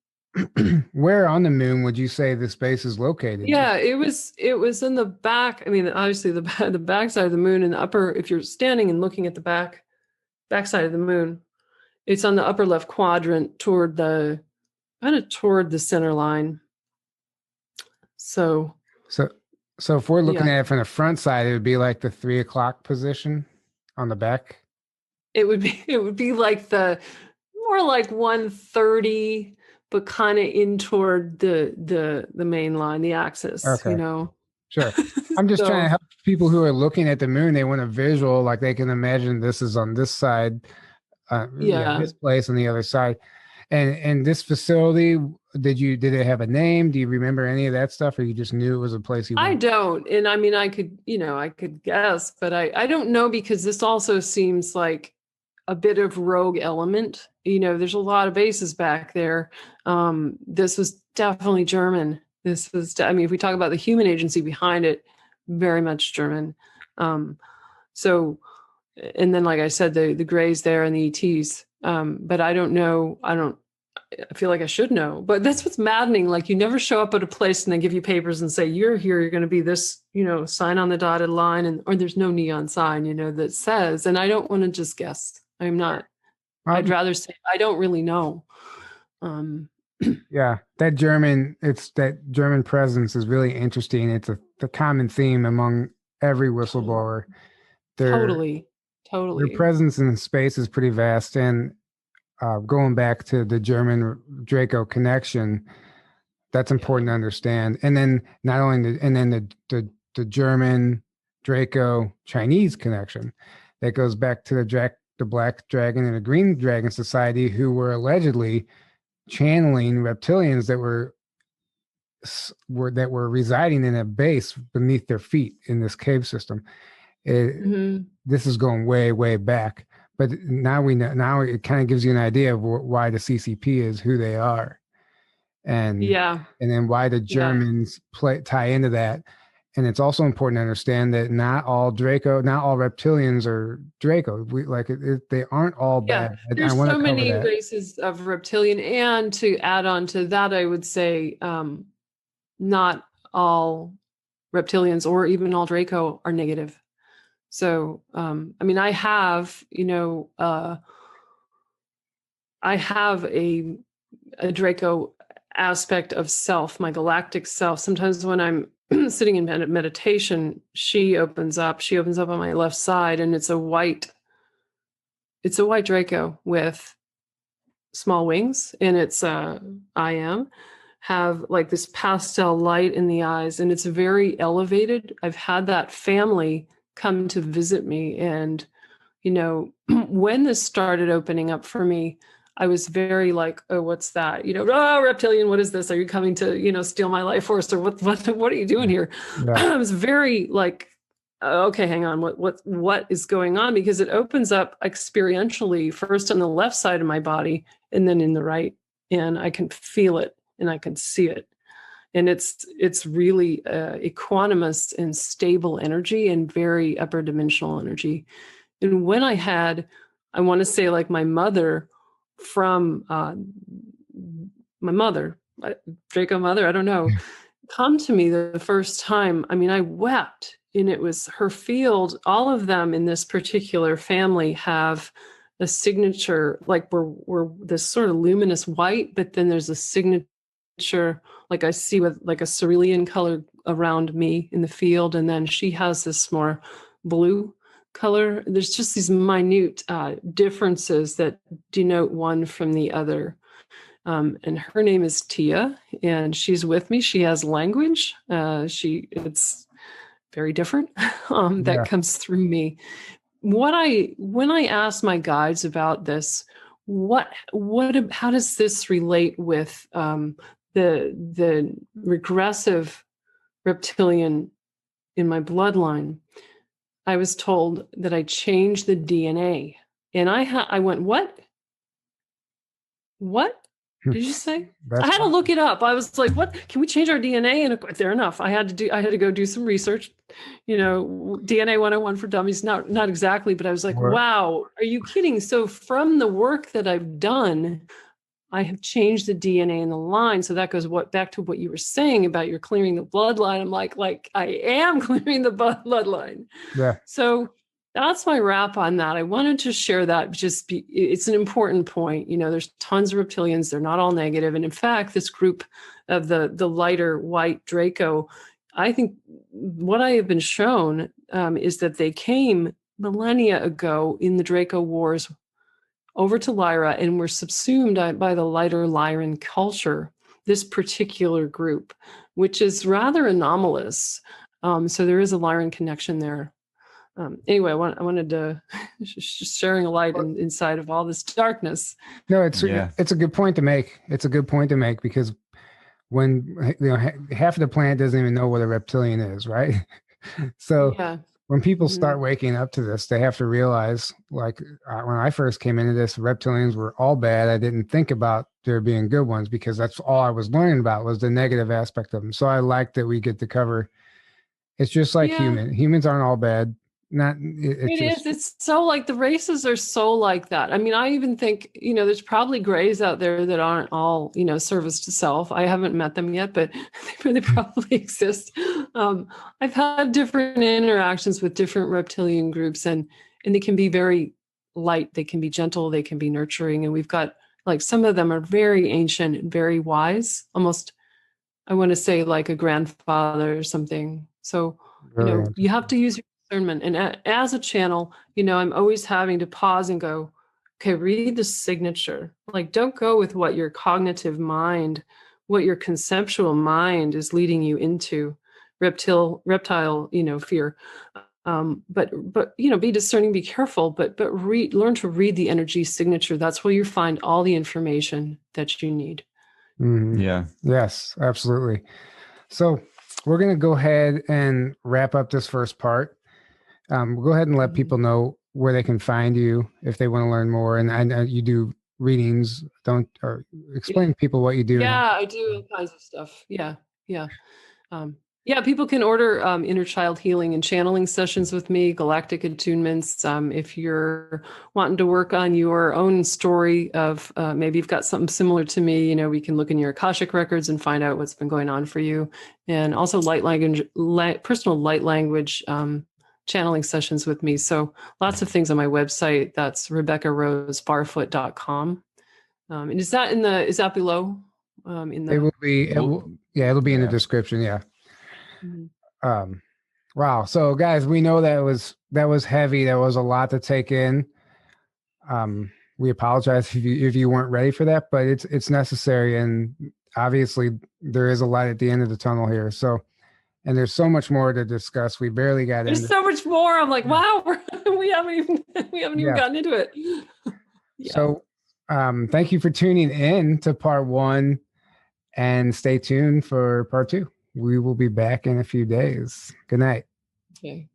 where on the moon would you say this base is located? Yeah, it was in the back. I mean, obviously the back side of the moon, and the upper, if you're standing and looking at the back side of the moon, it's on the upper left quadrant toward the center line. So if we're looking at it from the front side, it would be like the 3 o'clock position on the back. It would be like more like 1:30, but kind of in toward the main line, the axis. Okay. You know. Sure. I'm just trying to help people who are looking at the moon. They want a visual, like they can imagine this is on this side, this place on the other side. And this facility, did it have a name? Do you remember any of that stuff, or you just knew it was a place you went? I don't. And I mean, I could guess, but I don't know, because this also seems like a bit of rogue element. You know, there's a lot of bases back there. This was definitely German. This was, I mean, if we talk about the human agency behind it, very much German. So, and then, like I said, the Greys there and the ETs. But I don't know. I feel like I should know, but that's what's maddening. Like, you never show up at a place and they give you papers and say, you're here, you're going to be this, you know, sign on the dotted line, or there's no neon sign, you know, that says, and I don't want to just guess. I'm not, I'd rather say, I don't really know. Yeah, that German presence is really interesting. It's the common theme among every whistleblower. Totally. Their presence in space is pretty vast. And going back to the German Draco connection, that's important to understand. And then not only the German Draco Chinese connection that goes back to the Black Dragon and the Green Dragon Society, who were allegedly channeling reptilians that were residing in a base beneath their feet in this cave system. This is going way, way back, but now we know. Now it kind of gives you an idea of why the CCP is who they are, and then why the Germans tie into that. And it's also important to understand that not all reptilians are Draco. They aren't all bad. There's so many races of reptilian, and to add on to that, I would say not all reptilians or even all Draco are negative. So, I mean, I have a Draco aspect of self, my galactic self. Sometimes when I'm sitting in meditation, she opens up on my left side, and it's a white Draco with small wings, and it's have like this pastel light in the eyes, and it's very elevated. I've had that family come to visit me, and when this started opening up for me, I was very like, oh, what's that? Oh, reptilian, what is this? Are you coming to, steal my life force, or what are you doing here? I was very like, okay, hang on, what is going on? Because it opens up experientially, first on the left side of my body and then in the right, and I can feel it and I can see it. And it's really equanimous and stable energy and very upper dimensional energy. And when I want to say, like, my mother from my mother, Draco mother, I don't know, come to me the first time, I mean, I wept. And it was her field. All of them in this particular family have a signature, like we're this sort of luminous white, but then there's a signature, like I see with like a cerulean color around me in the field. And then she has this more blue color. There's just these minute differences that denote one from the other. And her name is Tia, and she's with me. She has language. It's very different that comes through me. When I ask my guides about this, how does this relate with the regressive reptilian in my bloodline? I was told that I changed the DNA, and I went, what? Did you say? I had to look it up. I was like, what? Can we change our DNA? And fair enough. I had to go do some research, DNA 101 for dummies. Not exactly, but I was like, wow, are you kidding? So from the work that I've done, I have changed the DNA in the line. So that goes back to what you were saying about you're clearing the bloodline. I'm like I am clearing the bloodline. Yeah. So that's my wrap on that. I wanted to share that. It's an important point. There's tons of reptilians. They're not all negative. And in fact, this group of the lighter white Draco, I think what I have been shown is that they came millennia ago in the Draco Wars over to Lyra and were subsumed by the lighter Lyran culture, this particular group, which is rather anomalous. So there is a Lyran connection there. Anyway, I wanted to just sharing a light inside of all this darkness. No, it's a good point to make. It's a good point to make because when half of the planet doesn't even know what a reptilian is, right? So when people start waking up to this, they have to realize, like when I first came into this, reptilians were all bad. I didn't think about there being good ones because that's all I was learning about was the negative aspect of them. So I like that we get to cover. It's just like humans aren't all bad. It's so like the races are so like that. I mean, I even think, there's probably grays out there that aren't all, service to self. I haven't met them yet, but they probably exist. I've had different interactions with different reptilian groups and they can be very light. They can be gentle. They can be nurturing. And we've got like, some of them are very ancient and very wise, almost, I want to say like a grandfather or something. So, you have to use your discernment. And as a channel, I'm always having to pause and go, okay, read the signature. Like, don't go with what your cognitive mind, what your conceptual mind is leading you into, reptile, fear. But be discerning, be careful, but learn to read the energy signature. That's where you find all the information that you need. Mm-hmm. Yeah. Yes, absolutely. So we're going to go ahead and wrap up this first part. We'll go ahead and let people know where they can find you if they want to learn more. And I know you do readings. Explain to people what you do. Yeah, I do all kinds of stuff. Yeah. People can order inner child healing and channeling sessions with me, galactic attunements. If you're wanting to work on your own story of maybe you've got something similar to me, we can look in your Akashic records and find out what's been going on for you. And also personal light language channeling sessions with me. So lots of things on my website. That's RebeccaRoseBarfoot.com. And is that below? It'll be in the description. Yeah. Mm-hmm. Wow. So guys, we know that was heavy. That was a lot to take in. We apologize if you weren't ready for that, but it's necessary. And obviously there is a light at the end of the tunnel here. So, and there's so much more to discuss. We barely got into. There's so much more. I'm like, wow, we haven't even gotten into it. So, thank you for tuning in to part 1 and stay tuned for part 2. We will be back in a few days. Good night. Okay.